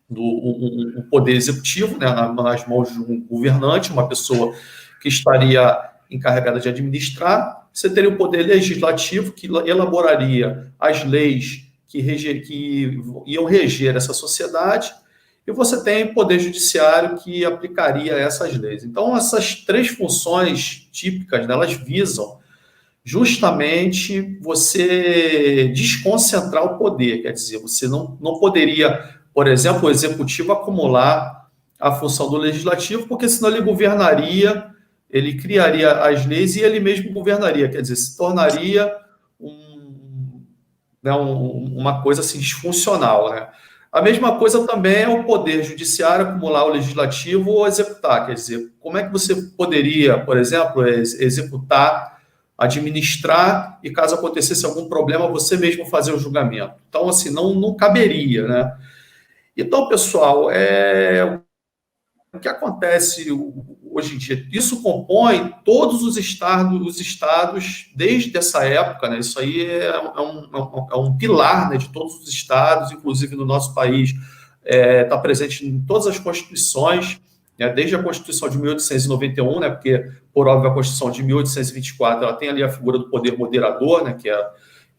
um poder executivo, né, nas mãos de um governante, uma pessoa que estaria encarregada de administrar. Você teria o poder legislativo, que elaboraria as leis que iam reger essa sociedade, e você tem o poder judiciário que aplicaria essas leis. Então, essas 3 funções típicas, né, elas visam justamente você desconcentrar o poder, quer dizer, você não poderia, por exemplo, o executivo acumular a função do legislativo, porque senão ele governaria, ele criaria as leis e ele mesmo governaria, quer dizer, se tornaria uma coisa assim disfuncional, né? A mesma coisa também é o poder judiciário acumular o legislativo ou executar, quer dizer, como é que você poderia, por exemplo, executar, administrar e caso acontecesse algum problema, você mesmo fazer o julgamento? Então, assim, não caberia, né? Então, pessoal, o que acontece hoje em dia? Isso compõe todos os estados desde essa época, né? Isso aí é um pilar, né, de todos os estados, inclusive no nosso país, está presente em todas as constituições, né, desde a Constituição de 1891, né, porque, por óbvio, a Constituição de 1824 ela tem ali a figura do poder moderador, né, que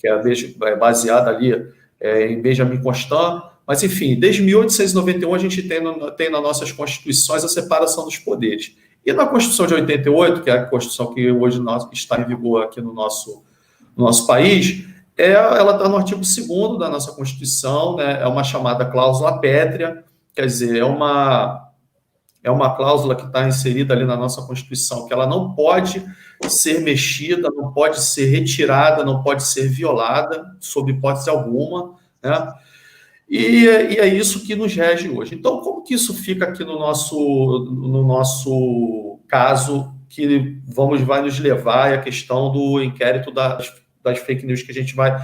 é baseada ali em Benjamin Constant. Mas, enfim, desde 1891 a gente tem nas nossas constituições a separação dos poderes. E na Constituição de 88, que é a Constituição que hoje está em vigor aqui no nosso país, ela está no artigo 2º da nossa Constituição, né? É uma chamada cláusula pétrea, quer dizer, é uma cláusula que está inserida ali na nossa Constituição, que ela não pode ser mexida, não pode ser retirada, não pode ser violada, sob hipótese alguma, né? E é isso que nos rege hoje. Então, como que isso fica aqui no nosso caso, que vai nos levar à questão do inquérito das fake news que a gente vai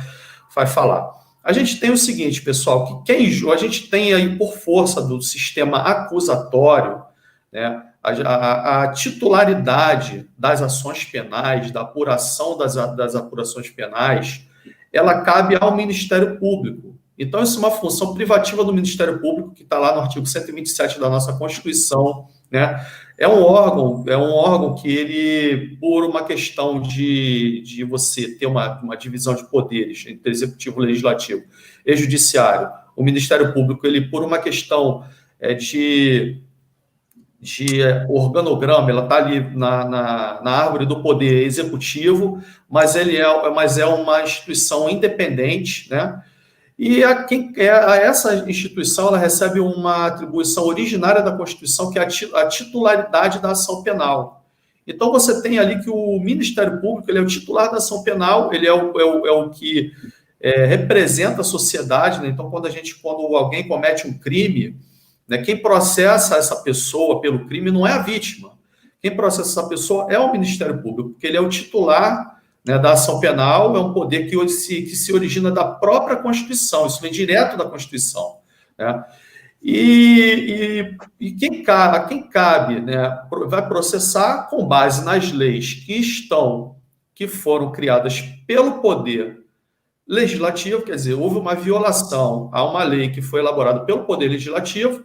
falar? A gente tem o seguinte, pessoal, que a gente tem aí, por força do sistema acusatório, né, a titularidade das ações penais, da apuração das apurações penais, ela cabe ao Ministério Público. Então, isso é uma função privativa do Ministério Público, que está lá no artigo 127 da nossa Constituição, né? É um órgão que ele, por uma questão de você ter uma divisão de poderes entre executivo, legislativo e judiciário, o Ministério Público, ele, por uma questão de organograma, ela está ali na árvore do poder executivo, mas é uma instituição independente, né? E essa instituição, ela recebe uma atribuição originária da Constituição, que é a titularidade da ação penal. Então, você tem ali que o Ministério Público, ele é o titular da ação penal, ele é o que representa a sociedade, né? Então, quando alguém comete um crime, né, quem processa essa pessoa pelo crime não é a vítima. Quem processa essa pessoa é o Ministério Público, porque ele é o titular, né, da ação penal, é um poder que se origina da própria Constituição, isso vem direto da Constituição, né? E quem cabe, né, vai processar com base nas leis que foram criadas pelo poder legislativo, quer dizer, houve uma violação a uma lei que foi elaborada pelo poder legislativo,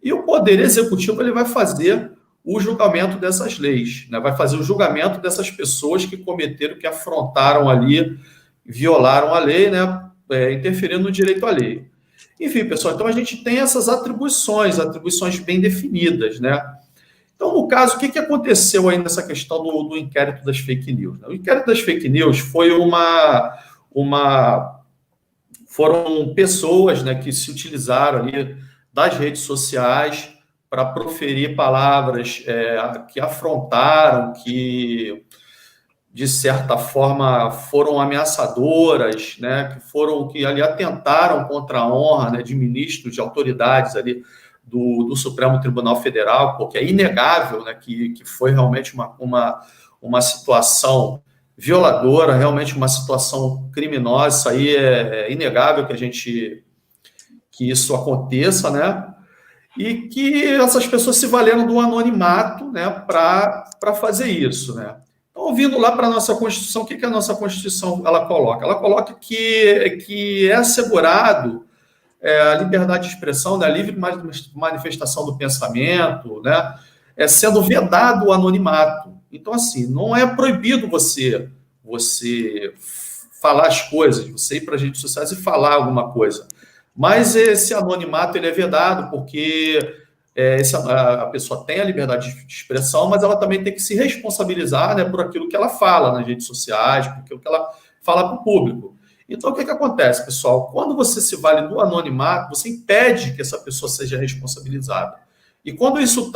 e o poder executivo ele vai fazer o julgamento dessas leis, né? Vai fazer o julgamento dessas pessoas que cometeram, que afrontaram ali, violaram a lei, né? Interferindo no direito à lei. Enfim, pessoal, então a gente tem essas atribuições bem definidas, né? Então, no caso, o que aconteceu aí nessa questão do inquérito das fake news? O inquérito das fake news foi foram pessoas, né, que se utilizaram ali das redes sociais para proferir palavras que afrontaram, que, de certa forma, foram ameaçadoras, né, que ali atentaram contra a honra, né, de ministros, de autoridades ali do Supremo Tribunal Federal, porque é inegável, né, que foi realmente uma situação violadora, realmente uma situação criminosa. Isso aí é inegável que isso aconteça, né? E que essas pessoas se valeram do anonimato, né, para fazer isso, né? Então, vindo lá para a nossa Constituição, o que a nossa Constituição ela coloca? Ela coloca que é assegurado a liberdade de expressão, né, a livre manifestação do pensamento, né, sendo vedado o anonimato. Então, assim, não é proibido você falar as coisas, você ir para as redes sociais e falar alguma coisa. Mas esse anonimato ele é vedado porque a pessoa tem a liberdade de expressão, mas ela também tem que se responsabilizar, né, por aquilo que ela fala nas redes sociais, por aquilo que ela fala para o público. Então, o que acontece, pessoal? Quando você se vale do anonimato, você impede que essa pessoa seja responsabilizada. E quando isso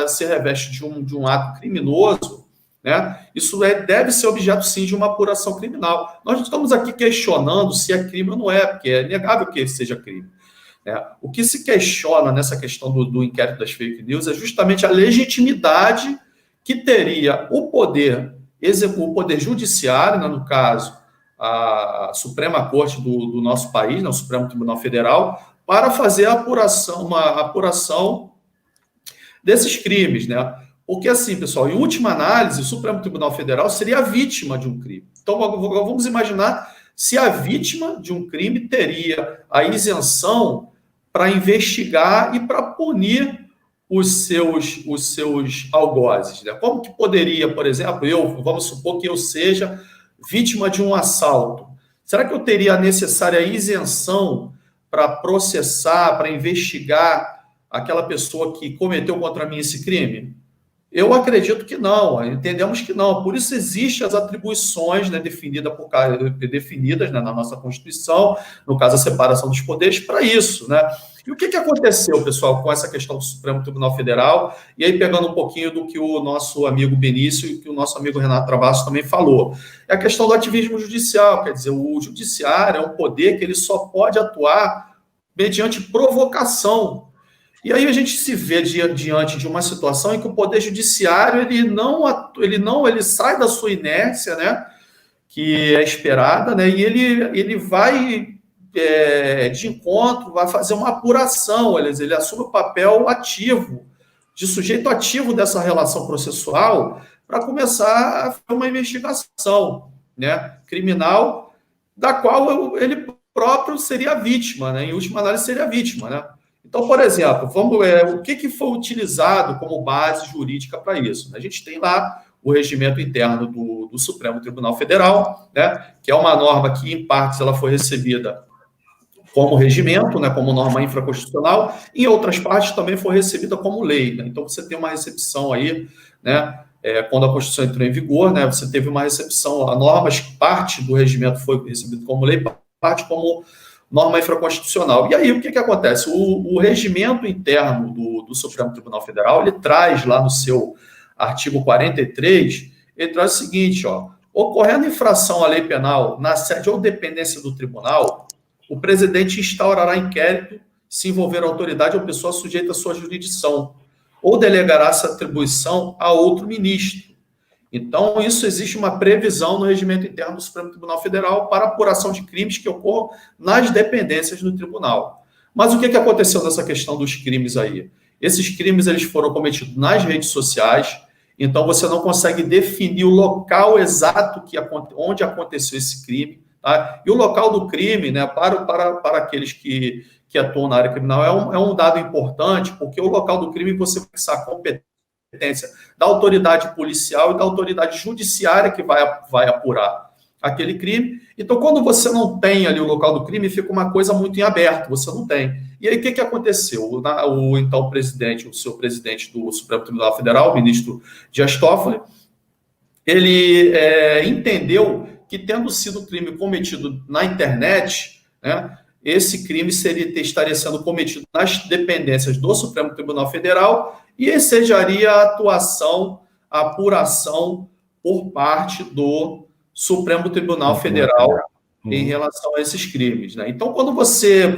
se reveste de um ato criminoso, né, isso deve ser objeto, sim, de uma apuração criminal. Nós não estamos aqui questionando se é crime ou não é, porque é inegável que seja crime, né? O que se questiona nessa questão do inquérito das fake news é justamente a legitimidade que teria o poder judiciário, né, no caso, a Suprema Corte do nosso país, né, o Supremo Tribunal Federal, para fazer uma apuração desses crimes, né? Porque, assim, pessoal, em última análise, o Supremo Tribunal Federal seria a vítima de um crime. Então, vamos imaginar se a vítima de um crime teria a isenção para investigar e para punir os seus algozes, né? Como que poderia, por exemplo, vamos supor que eu seja vítima de um assalto. Será que eu teria a necessária isenção para processar, para investigar aquela pessoa que cometeu contra mim esse crime? Eu acredito que não, entendemos que não. Por isso existem as atribuições, né, definidas, né, na nossa Constituição, no caso a separação dos poderes, para isso, né? E o que aconteceu, pessoal, com essa questão do Supremo Tribunal Federal? E aí, pegando um pouquinho do que o nosso amigo Benício e que o nosso amigo Renato Travassos também falou. É a questão do ativismo judicial, quer dizer, o judiciário é um poder que ele só pode atuar mediante provocação. E aí a gente se vê diante de uma situação em que o poder judiciário ele sai da sua inércia, né, que é esperada, né, e ele vai de encontro, vai fazer uma apuração, ele assume o papel ativo, de sujeito ativo dessa relação processual, para começar a fazer uma investigação, né, criminal, da qual ele próprio seria a vítima, né, em última análise seria a vítima, né. Então, por exemplo, o que foi utilizado como base jurídica para isso? A gente tem lá o regimento interno do Supremo Tribunal Federal, né, que é uma norma que, em partes, ela foi recebida como regimento, né, como norma infraconstitucional, e em outras partes também foi recebida como lei. Né? Então, você tem uma recepção aí, né, quando a Constituição entrou em vigor, né, você teve uma recepção, a norma, parte do regimento foi recebida como lei, parte como norma infraconstitucional. E aí, o que acontece? O regimento interno do Supremo Tribunal Federal, ele traz lá no seu artigo 43, ele traz o seguinte, ó, ocorrendo infração à lei penal na sede ou dependência do tribunal, o presidente instaurará inquérito se envolver autoridade ou pessoa sujeita à sua jurisdição, ou delegará essa atribuição a outro ministro. Então, isso existe uma previsão no regimento interno do Supremo Tribunal Federal para apuração de crimes que ocorram nas dependências do tribunal. Mas o que aconteceu nessa questão dos crimes aí? Esses crimes eles foram cometidos nas redes sociais, então você não consegue definir o local exato onde aconteceu esse crime. Tá? E o local do crime, né, para aqueles que atuam na área criminal, é um dado importante, porque o local do crime você vai pensar a competência da autoridade policial e da autoridade judiciária que vai apurar aquele crime. Então, quando você não tem ali o local do crime, fica uma coisa muito em aberto, você não tem. E aí, o que aconteceu? Então, o seu presidente do Supremo Tribunal Federal, o ministro Dias Toffoli, ele entendeu que, tendo sido crime cometido na internet, né, esse crime estaria sendo cometido nas dependências do Supremo Tribunal Federal e ensejaria a atuação, a apuração por parte do Supremo Tribunal Federal em relação a esses crimes. Né? Então, quando você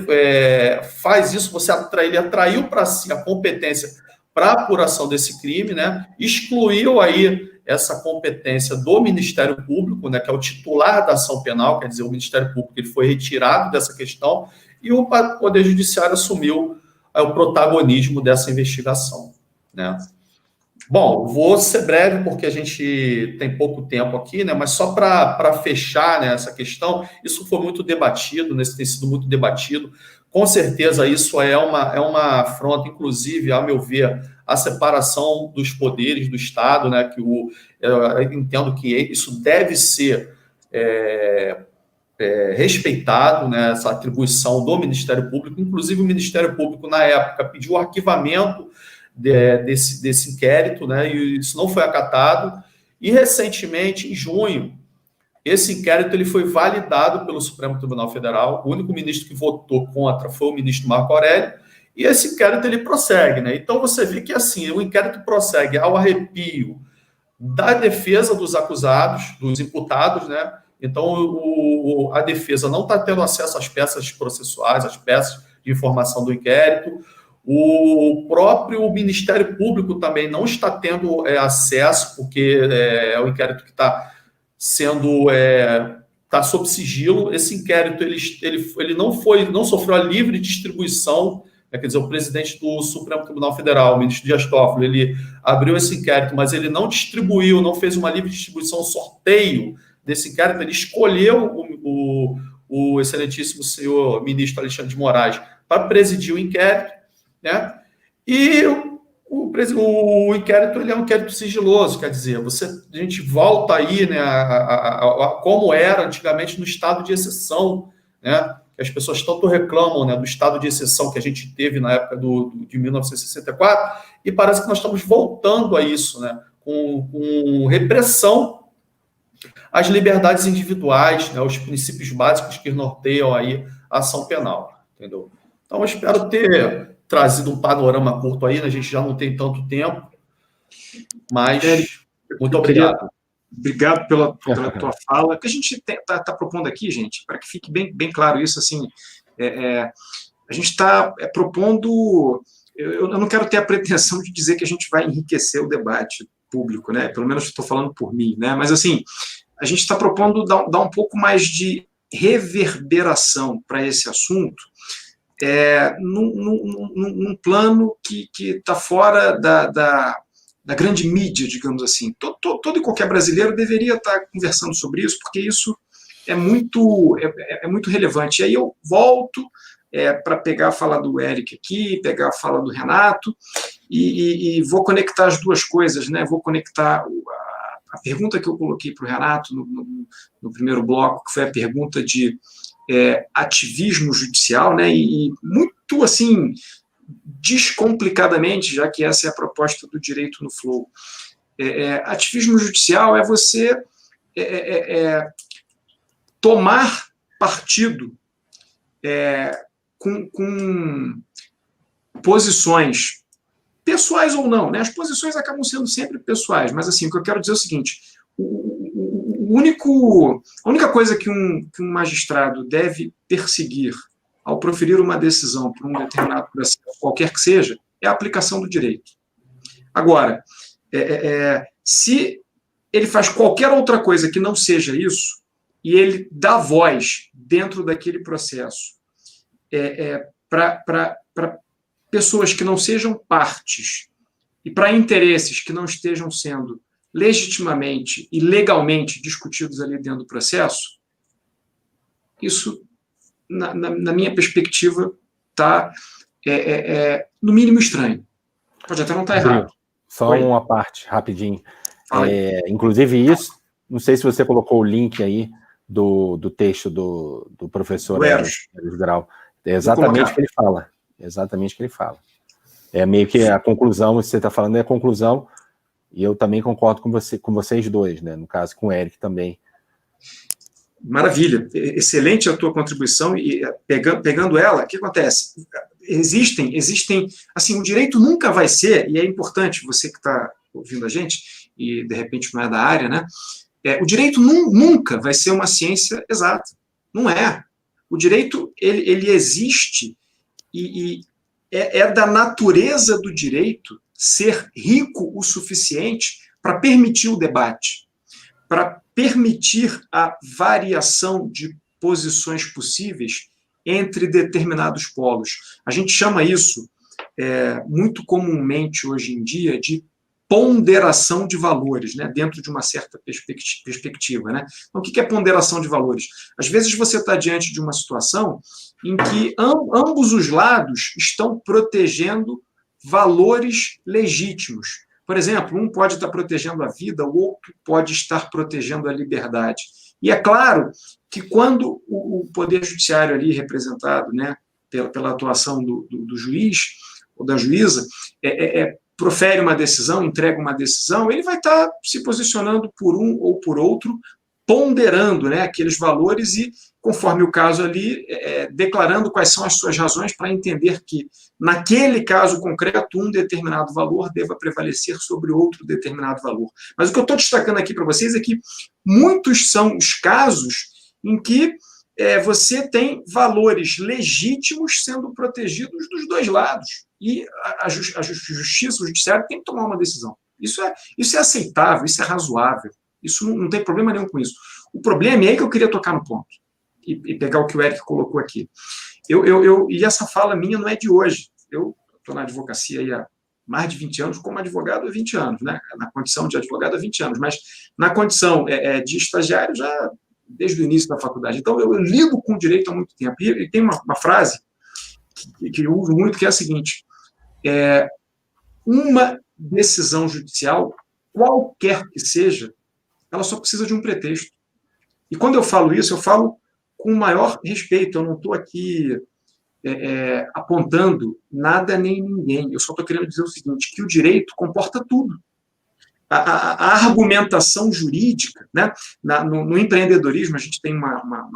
faz isso, ele atraiu para si a competência para a apuração desse crime, né? Excluiu aí essa competência do Ministério Público, né, que é o titular da ação penal, quer dizer, o Ministério Público ele foi retirado dessa questão e o Poder Judiciário assumiu o protagonismo dessa investigação. Né? Bom, vou ser breve porque a gente tem pouco tempo aqui, né, mas só para fechar, né, essa questão, isso foi muito debatido, né, tem sido muito debatido. Com certeza isso é uma afronta, inclusive, a meu ver, a separação dos poderes do Estado, né, que eu entendo que isso deve ser respeitado, né, essa atribuição do Ministério Público. Inclusive, o Ministério Público, na época, pediu o arquivamento desse inquérito, né, e isso não foi acatado. E, recentemente, em junho, esse inquérito ele foi validado pelo Supremo Tribunal Federal. O único ministro que votou contra foi o ministro Marco Aurélio, e esse inquérito ele prossegue, né? Então você vê que assim, o inquérito prossegue ao arrepio da defesa dos acusados, dos imputados, né? Então a defesa não está tendo acesso às peças processuais, às peças de informação do inquérito. O próprio Ministério Público também não está tendo acesso, porque é o inquérito que está sendo está sob sigilo. Esse inquérito ele não sofreu a livre distribuição. Quer dizer, o presidente do Supremo Tribunal Federal, o ministro Dias Toffoli, ele abriu esse inquérito, mas ele não distribuiu, não fez uma livre distribuição, sorteio desse inquérito. Ele escolheu o excelentíssimo senhor ministro Alexandre de Moraes para presidir o inquérito, né? E o inquérito ele é um inquérito sigiloso, quer dizer, a gente volta aí, né, a como era antigamente no estado de exceção, né? que as pessoas tanto reclamam, né, do estado de exceção que a gente teve na época de 1964, e parece que nós estamos voltando a isso, né, com repressão às liberdades individuais, né, os princípios básicos que norteiam aí a ação penal, entendeu? Então, eu espero ter trazido um panorama curto aí, né? A gente já não tem tanto tempo, mas muito obrigado. Obrigado pela tua fala. O que a gente está propondo aqui, gente, para que fique bem claro isso, assim, a gente está propondo... Eu não quero ter a pretensão de dizer que a gente vai enriquecer o debate público, né? Pelo menos estou falando por mim, né? Mas, assim, a gente está propondo dar um pouco mais de reverberação para esse assunto, num plano que está fora da grande mídia, digamos assim. Todo e qualquer brasileiro deveria estar conversando sobre isso, porque isso é muito relevante. E aí eu volto para pegar a fala do Eric aqui, pegar a fala do Renato, e vou conectar as duas coisas, né? Vou conectar a pergunta que eu coloquei para o Renato no primeiro bloco, que foi a pergunta de ativismo judicial, né? E muito, assim, descomplicadamente, já que essa é a proposta do direito no Flow. Ativismo judicial é você tomar partido com posições pessoais ou não, né? As posições acabam sendo sempre pessoais, mas assim, o que eu quero dizer é o seguinte: a única coisa que um magistrado deve perseguir ao proferir uma decisão por um determinado processo, qualquer que seja, é a aplicação do direito. Agora, se ele faz qualquer outra coisa que não seja isso, e ele dá voz dentro daquele processo para pessoas que não sejam partes e para interesses que não estejam sendo legitimamente e legalmente discutidos ali dentro do processo, isso, na minha perspectiva, está, no mínimo, estranho. Pode até não estar errado. Só uma parte, rapidinho. Inclusive isso, não sei se você colocou o link aí do texto do professor Eros Grau. É exatamente o que ele fala. Exatamente o que ele fala. É meio que a conclusão, você está falando é a conclusão, e eu também concordo com vocês dois, né? No caso, com o Eric também. Maravilha, excelente a tua contribuição, e pegando ela, o que acontece? Existem, assim, o direito nunca vai ser, e é importante, você que está ouvindo a gente, e de repente não é da área, né? O direito nunca vai ser uma ciência exata, não é. O direito, ele existe, e é da natureza do direito ser rico o suficiente para permitir o debate, para permitir a variação de posições possíveis entre determinados polos. A gente chama isso, muito comumente hoje em dia, de ponderação de valores, né, dentro de uma certa perspectiva, né? Então, o que é ponderação de valores? Às vezes você está diante de uma situação em que ambos os lados estão protegendo valores legítimos. Por exemplo, um pode estar protegendo a vida, o outro pode estar protegendo a liberdade. E é claro que quando o Poder Judiciário ali representado, né, pela atuação do juiz ou da juíza, profere uma decisão, entrega uma decisão, ele vai estar se posicionando por um ou por outro, ponderando, né, aqueles valores e, conforme o caso ali, declarando quais são as suas razões para entender que, naquele caso concreto, um determinado valor deva prevalecer sobre outro determinado valor. Mas o que eu estou destacando aqui para vocês é que muitos são os casos em que você tem valores legítimos sendo protegidos dos dois lados. E a justiça, o judiciário, tem que tomar uma decisão. Isso é aceitável, isso é razoável. Isso não tem problema nenhum com isso. O problema, é aí que eu queria tocar no ponto, e pegar o que o Eric colocou aqui. E essa fala minha não é de hoje. Eu estou na advocacia aí há mais de 20 anos, como advogado há 20 anos, né? Na condição de advogado há 20 anos, mas na condição de estagiário já desde o início da faculdade. Então, eu lido com o direito há muito tempo. E tem uma frase que eu uso muito, que é a seguinte: uma decisão judicial, qualquer que seja, ela só precisa de um pretexto. E quando eu falo isso, eu falo com o maior respeito. Eu não estou aqui apontando nada nem ninguém. Eu só estou querendo dizer o seguinte, que o direito comporta tudo. A argumentação jurídica, né? No empreendedorismo, a gente tem uma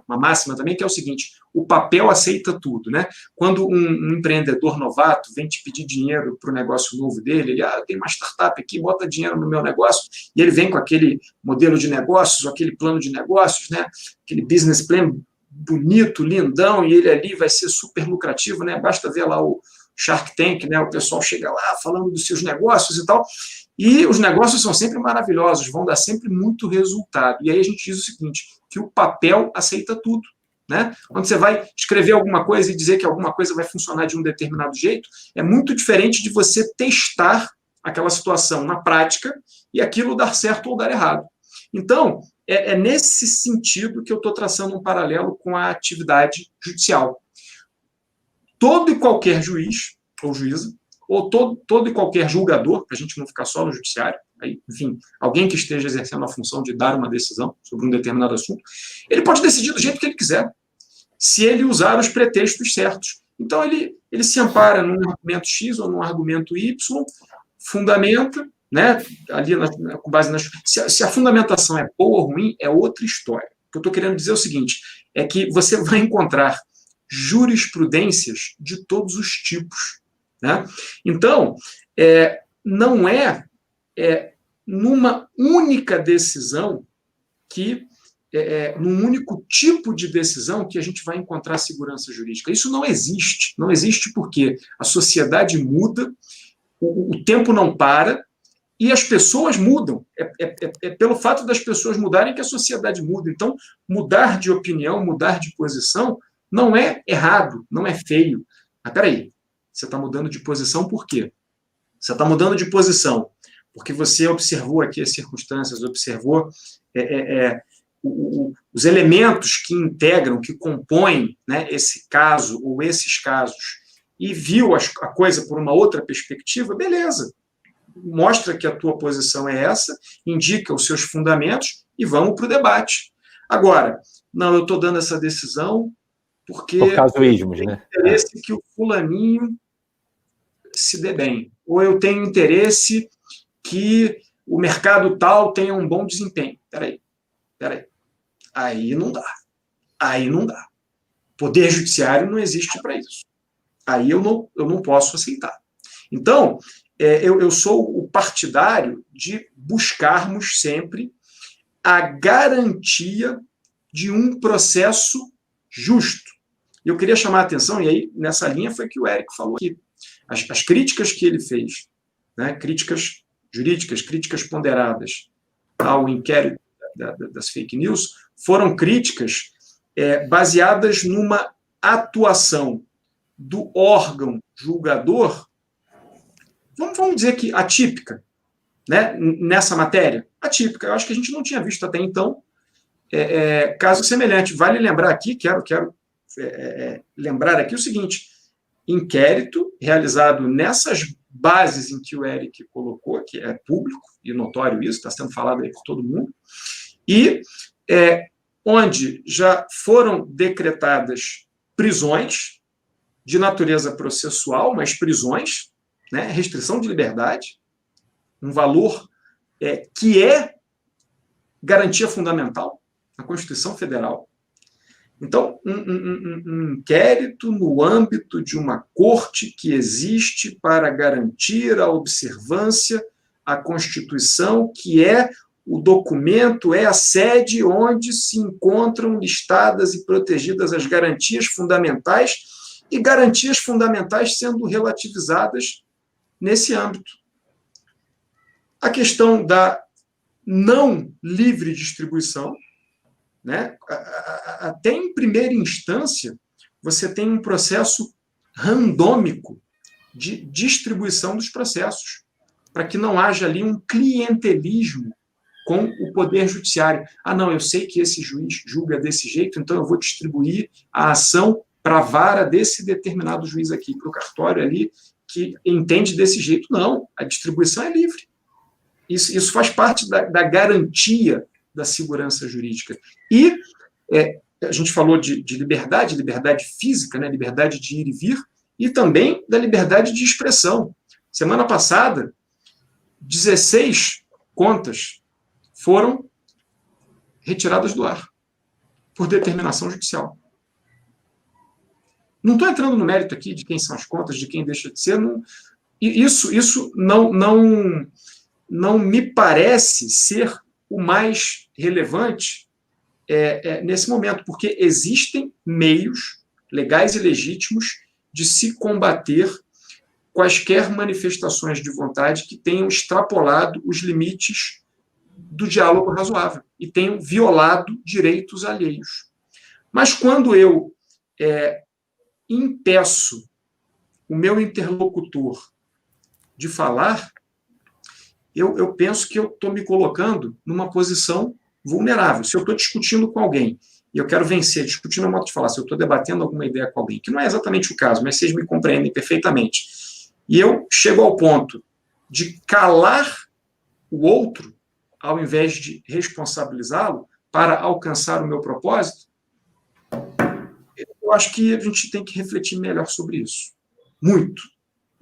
máxima também, que é o seguinte, o papel aceita tudo. Né? Quando um empreendedor novato vem te pedir dinheiro para o negócio novo dele, ele tem uma startup aqui, bota dinheiro no meu negócio, e ele vem com aquele modelo de negócios, aquele plano de negócios, né? Aquele business plan bonito, lindão, e ele ali vai ser super lucrativo, né? Basta ver lá o Shark Tank, né? O pessoal chega lá falando dos seus negócios e tal, e os negócios são sempre maravilhosos, vão dar sempre muito resultado. E aí a gente diz o seguinte, que o papel aceita tudo. Né? Quando você vai escrever alguma coisa e dizer que alguma coisa vai funcionar de um determinado jeito, é muito diferente de você testar aquela situação na prática e aquilo dar certo ou dar errado. Então, é nesse sentido que eu estou traçando um paralelo com a atividade judicial. Todo e qualquer juiz ou juíza, ou todo e qualquer julgador, para a gente não ficar só no judiciário, aí, enfim, alguém que esteja exercendo a função de dar uma decisão sobre um determinado assunto, ele pode decidir do jeito que ele quiser, se ele usar os pretextos certos. Então, ele se ampara num argumento X ou num argumento Y, fundamenta, né, ali com base nas... Se a fundamentação é boa ou ruim, é outra história. O que eu estou querendo dizer é o seguinte, é que você vai encontrar jurisprudências de todos os tipos. Né? Então, não é numa única decisão num único tipo de decisão que a gente vai encontrar segurança jurídica. Isso não existe. Não existe porque a sociedade muda, o tempo não para e as pessoas mudam. É pelo fato das pessoas mudarem que a sociedade muda. Então, mudar de opinião, mudar de posição não é errado, não é feio. Mas peraí, você está mudando de posição por quê? Você está mudando de posição porque você observou aqui as circunstâncias, observou os elementos que integram, que compõem, né, esse caso ou esses casos, e viu a coisa por uma outra perspectiva, beleza. Mostra que a tua posição é essa, indica os seus fundamentos e vamos para o debate. Agora, não, eu estou dando essa decisão porque por casuísmos, eu tenho né? interesse que o fulaninho se dê bem, ou eu tenho interesse que o mercado tal tenha um bom desempenho. Peraí. Aí não dá. Poder judiciário não existe para isso. Aí eu não posso aceitar. Então, eu sou o partidário de buscarmos sempre a garantia de um processo justo. Eu queria chamar a atenção, e aí nessa linha foi que o Érico falou aqui. As críticas que ele fez, né, críticas jurídicas, críticas ponderadas ao inquérito das fake news, foram críticas baseadas numa atuação do órgão julgador, vamos dizer que atípica, né, nessa matéria, atípica. Eu acho que a gente não tinha visto até então caso semelhante. Vale lembrar aqui, quero lembrar aqui o seguinte, inquérito realizado nessas bases em que o Eric colocou, que é público e notório isso, está sendo falado aí por todo mundo, e onde já foram decretadas prisões de natureza processual, mas prisões, né, restrição de liberdade, um valor que é garantia fundamental na Constituição Federal. Então, um inquérito no âmbito de uma corte que existe para garantir a observância à Constituição, que é o documento, é a sede onde se encontram listadas e protegidas as garantias fundamentais, e garantias fundamentais sendo relativizadas nesse âmbito. A questão da não livre distribuição, né? Até em primeira instância, você tem um processo randômico de distribuição dos processos, para que não haja ali um clientelismo com o Poder Judiciário. Ah, não, eu sei que esse juiz julga desse jeito, então eu vou distribuir a ação para a vara desse determinado juiz aqui, para o cartório ali, que entende desse jeito. Não, a distribuição é livre. Isso faz parte da garantia da segurança jurídica. E a gente falou de liberdade física, né, liberdade de ir e vir, e também da liberdade de expressão. Semana passada, 16 contas foram retiradas do ar por determinação judicial. Não estou entrando no mérito aqui de quem são as contas, de quem deixa de ser. Isso não me parece ser o mais relevante nesse momento, porque existem meios legais e legítimos de se combater quaisquer manifestações de vontade que tenham extrapolado os limites do diálogo razoável e tenham violado direitos alheios. Mas quando eu impeço o meu interlocutor de falar, eu penso que eu estou me colocando numa posição vulnerável. Se eu estou discutindo com alguém e eu quero vencer, discutindo é um modo de falar, se eu estou debatendo alguma ideia com alguém, que não é exatamente o caso, mas vocês me compreendem perfeitamente, e eu chego ao ponto de calar o outro, ao invés de responsabilizá-lo para alcançar o meu propósito, eu acho que a gente tem que refletir melhor sobre isso. Muito.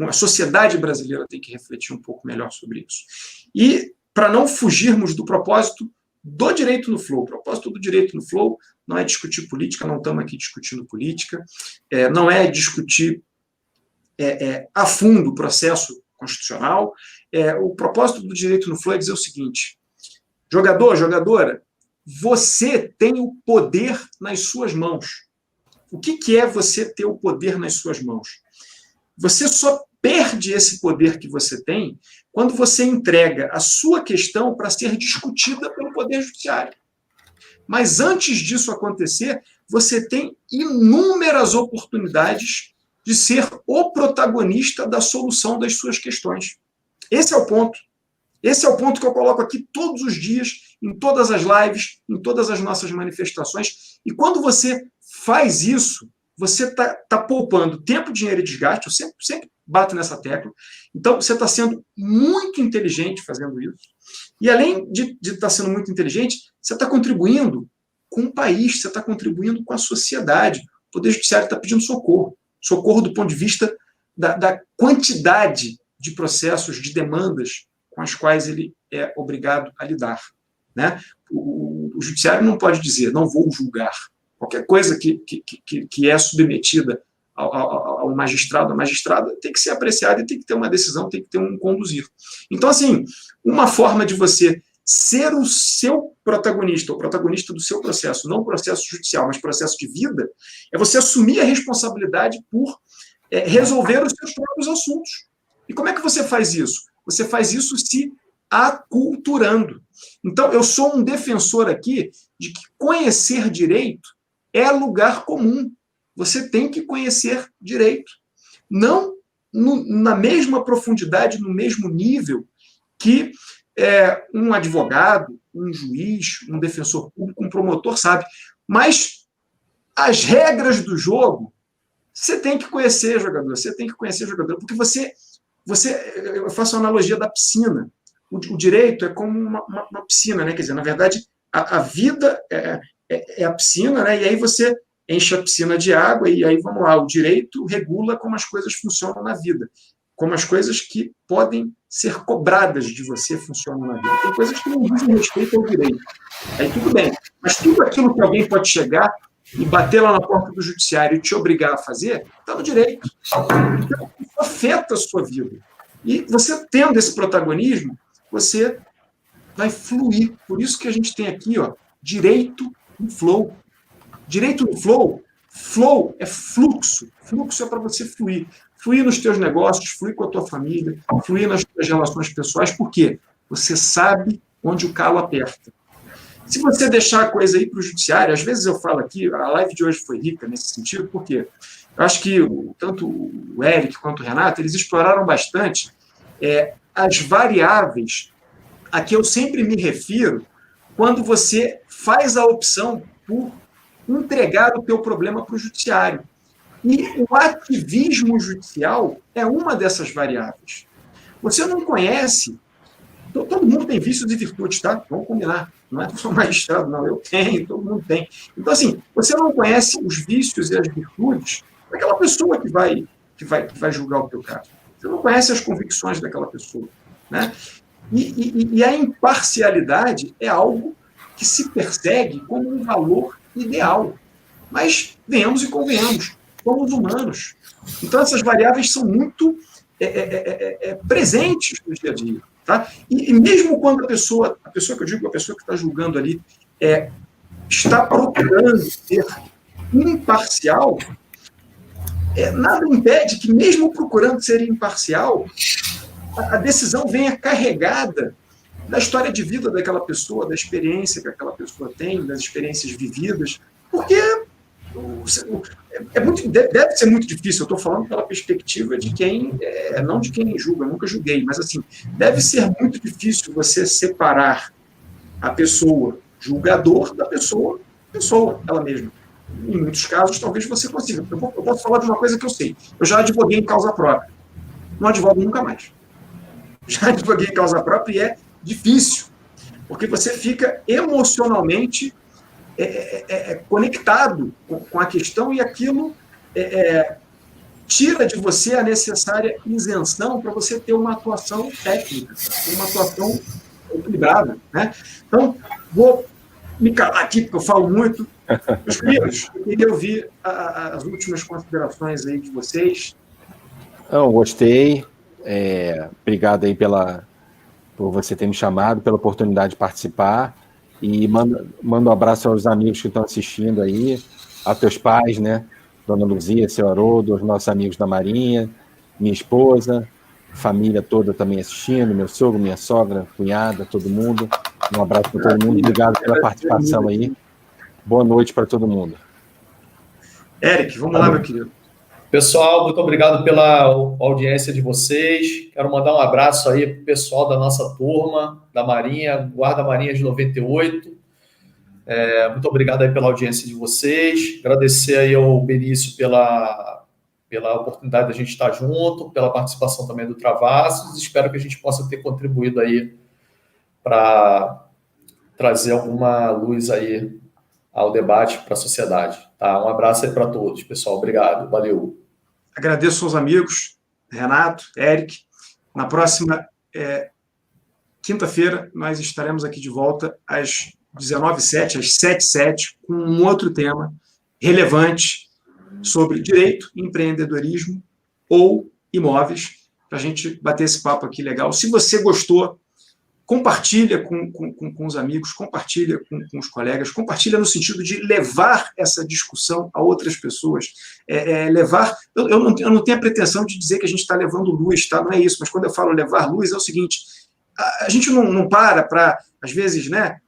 A sociedade brasileira tem que refletir um pouco melhor sobre isso. E, para não fugirmos do propósito do direito no flow, o propósito do direito no flow não é discutir política, não estamos aqui discutindo política, não é discutir a fundo o processo constitucional. O propósito do direito no flow é dizer o seguinte: jogador, jogadora, você tem o poder nas suas mãos. O que é você ter o poder nas suas mãos? Você só perde esse poder que você tem quando você entrega a sua questão para ser discutida pelo Poder Judiciário. Mas antes disso acontecer, você tem inúmeras oportunidades de ser o protagonista da solução das suas questões. Esse é o ponto. Esse é o ponto que eu coloco aqui todos os dias, em todas as lives, em todas as nossas manifestações. E quando você faz isso, você está poupando tempo, dinheiro e desgaste. Eu sempre bato nessa tecla. Então, você está sendo muito inteligente fazendo isso. E, além de estar sendo muito inteligente, você está contribuindo com o país, você está contribuindo com a sociedade. O Poder Judiciário está pedindo socorro. Socorro do ponto de vista da quantidade de processos, de demandas com as quais ele é obrigado a lidar. Né? O Judiciário não pode dizer, não vou julgar. Qualquer coisa que é submetida ao magistrado, a magistrada, tem que ser apreciada e tem que ter uma decisão, tem que ter um conduzir. Então, assim, uma forma de você ser o seu protagonista, o protagonista do seu processo, não processo judicial, mas processo de vida, é você assumir a responsabilidade por resolver os seus próprios assuntos. E como é que você faz isso? Você faz isso se aculturando. Então, eu sou um defensor aqui de que conhecer direito é lugar comum. Você tem que conhecer direito. Não na mesma profundidade, no mesmo nível que um advogado, um juiz, um defensor público, um promotor sabe. Mas as regras do jogo, você tem que conhecer, jogador. Você tem que conhecer, jogador, porque eu faço a analogia da piscina. O direito é como uma piscina, né? Quer dizer, na verdade, a vida é a piscina, né? E aí você enche a piscina de água e aí, vamos lá, o direito regula como as coisas funcionam na vida, como as coisas que podem ser cobradas de você funcionam na vida. Tem coisas que não dizem respeito ao direito. Aí tudo bem. Mas tudo aquilo que alguém pode chegar e bater lá na porta do judiciário e te obrigar a fazer, está no direito. Então, isso afeta a sua vida. E você tendo esse protagonismo, você vai fluir. Por isso que a gente tem aqui, direito no flow. Direito no flow. Flow é fluxo. Fluxo é para você fluir. Fluir nos teus negócios, fluir com a tua família, fluir nas tuas relações pessoais. Por quê? Você sabe onde o calo aperta. Se você deixar a coisa aí para o judiciário, às vezes eu falo aqui, a live de hoje foi rica nesse sentido, porque eu acho que tanto o Eric quanto o Renato, eles exploraram bastante as variáveis a que eu sempre me refiro quando você faz a opção por entregar o teu problema para o judiciário. E o ativismo judicial é uma dessas variáveis. Você não conhece Então, todo mundo tem vícios e virtudes, tá? Vamos combinar. Não é só magistrado, não. Eu tenho, todo mundo tem. Então, assim, você não conhece os vícios e as virtudes daquela pessoa que vai julgar o teu caso. Você não conhece as convicções daquela pessoa, né? E a imparcialidade é algo que se persegue como um valor ideal. Mas, venhamos e convenhamos, somos humanos. Então, essas variáveis são muito presentes no dia a dia. Tá? E mesmo quando a pessoa que eu digo, a pessoa que está julgando ali, está procurando ser imparcial, nada impede que, mesmo procurando ser imparcial, a decisão venha carregada da história de vida daquela pessoa, da experiência que aquela pessoa tem, das experiências vividas, porque deve ser muito difícil. Eu estou falando pela perspectiva de quem, não de quem julga, eu nunca julguei, mas assim, deve ser muito difícil você separar a pessoa julgador da pessoa ela mesma. Em muitos casos, talvez você consiga. Eu posso falar de uma coisa que eu sei. Eu já advoguei em causa própria. Não advogo nunca mais. Já advoguei em causa própria e é difícil, porque você fica emocionalmente conectado com a questão e aquilo tira de você a necessária isenção para você ter uma atuação técnica, uma atuação equilibrada, né? Então, vou me calar aqui, porque eu falo muito. Meus queridos, eu queria ouvir as últimas considerações aí de vocês. Não, gostei. Obrigado aí por você ter me chamado, pela oportunidade de participar. E mando um abraço aos amigos que estão assistindo aí, a teus pais, né? Dona Luzia, seu Haroldo, os nossos amigos da Marinha, minha esposa, família toda também assistindo, meu sogro, minha sogra, cunhada, todo mundo. Um abraço para todo mundo. Obrigado pela participação aí. Boa noite para todo mundo. Eric, vamos lá, meu querido. Pessoal, muito obrigado pela audiência de vocês. Quero mandar um abraço aí para o pessoal da nossa turma, da Marinha, Guarda Marinha de 98. Muito obrigado aí pela audiência de vocês. Agradecer aí ao Benício pela oportunidade de a gente estar junto, pela participação também do Travassos. Espero que a gente possa ter contribuído aí para trazer alguma luz aí ao debate para a sociedade. Tá? Um abraço aí para todos, pessoal. Obrigado. Valeu. Agradeço aos amigos, Renato, Eric. Na próxima quinta-feira, nós estaremos aqui de volta às 19h07, às 7h07, com um outro tema relevante sobre direito, empreendedorismo ou imóveis, para a gente bater esse papo aqui legal. Se você gostou, compartilha com os amigos, compartilha com os colegas, compartilha no sentido de levar essa discussão a outras pessoas. Levar... Eu não tenho a pretensão de dizer que a gente está levando luz, tá? Não é isso, mas quando eu falo levar luz, é o seguinte, a gente não para, às vezes, né,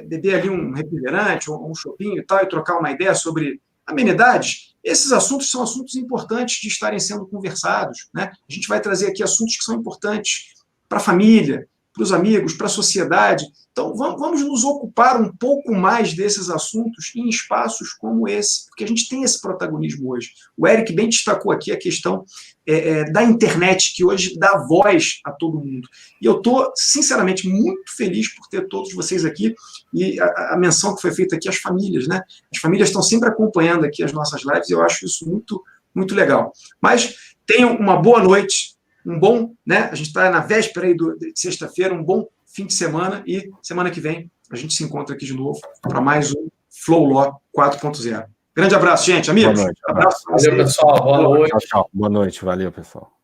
beber ali um refrigerante, um chopinho e tal, e trocar uma ideia sobre amenidades. Esses assuntos são assuntos importantes de estarem sendo conversados, né? A gente vai trazer aqui assuntos que são importantes para a família, para os amigos, para a sociedade. Então, vamos nos ocupar um pouco mais desses assuntos em espaços como esse, porque a gente tem esse protagonismo hoje. O Eric bem destacou aqui a questão da internet, que hoje dá voz a todo mundo. E eu estou, sinceramente, muito feliz por ter todos vocês aqui, e a menção que foi feita aqui às famílias, né? As famílias estão sempre acompanhando aqui as nossas lives, e eu acho isso muito, muito legal. Mas tenham uma boa noite, um bom, né? A gente está na véspera aí de sexta-feira, um bom fim de semana, e semana que vem a gente se encontra aqui de novo para mais um Flow Law 4.0. Grande abraço, gente, amigos. Boa noite. Abraço. Valeu, pessoal. Boa noite. Tchau, tchau. Boa noite. Valeu, pessoal.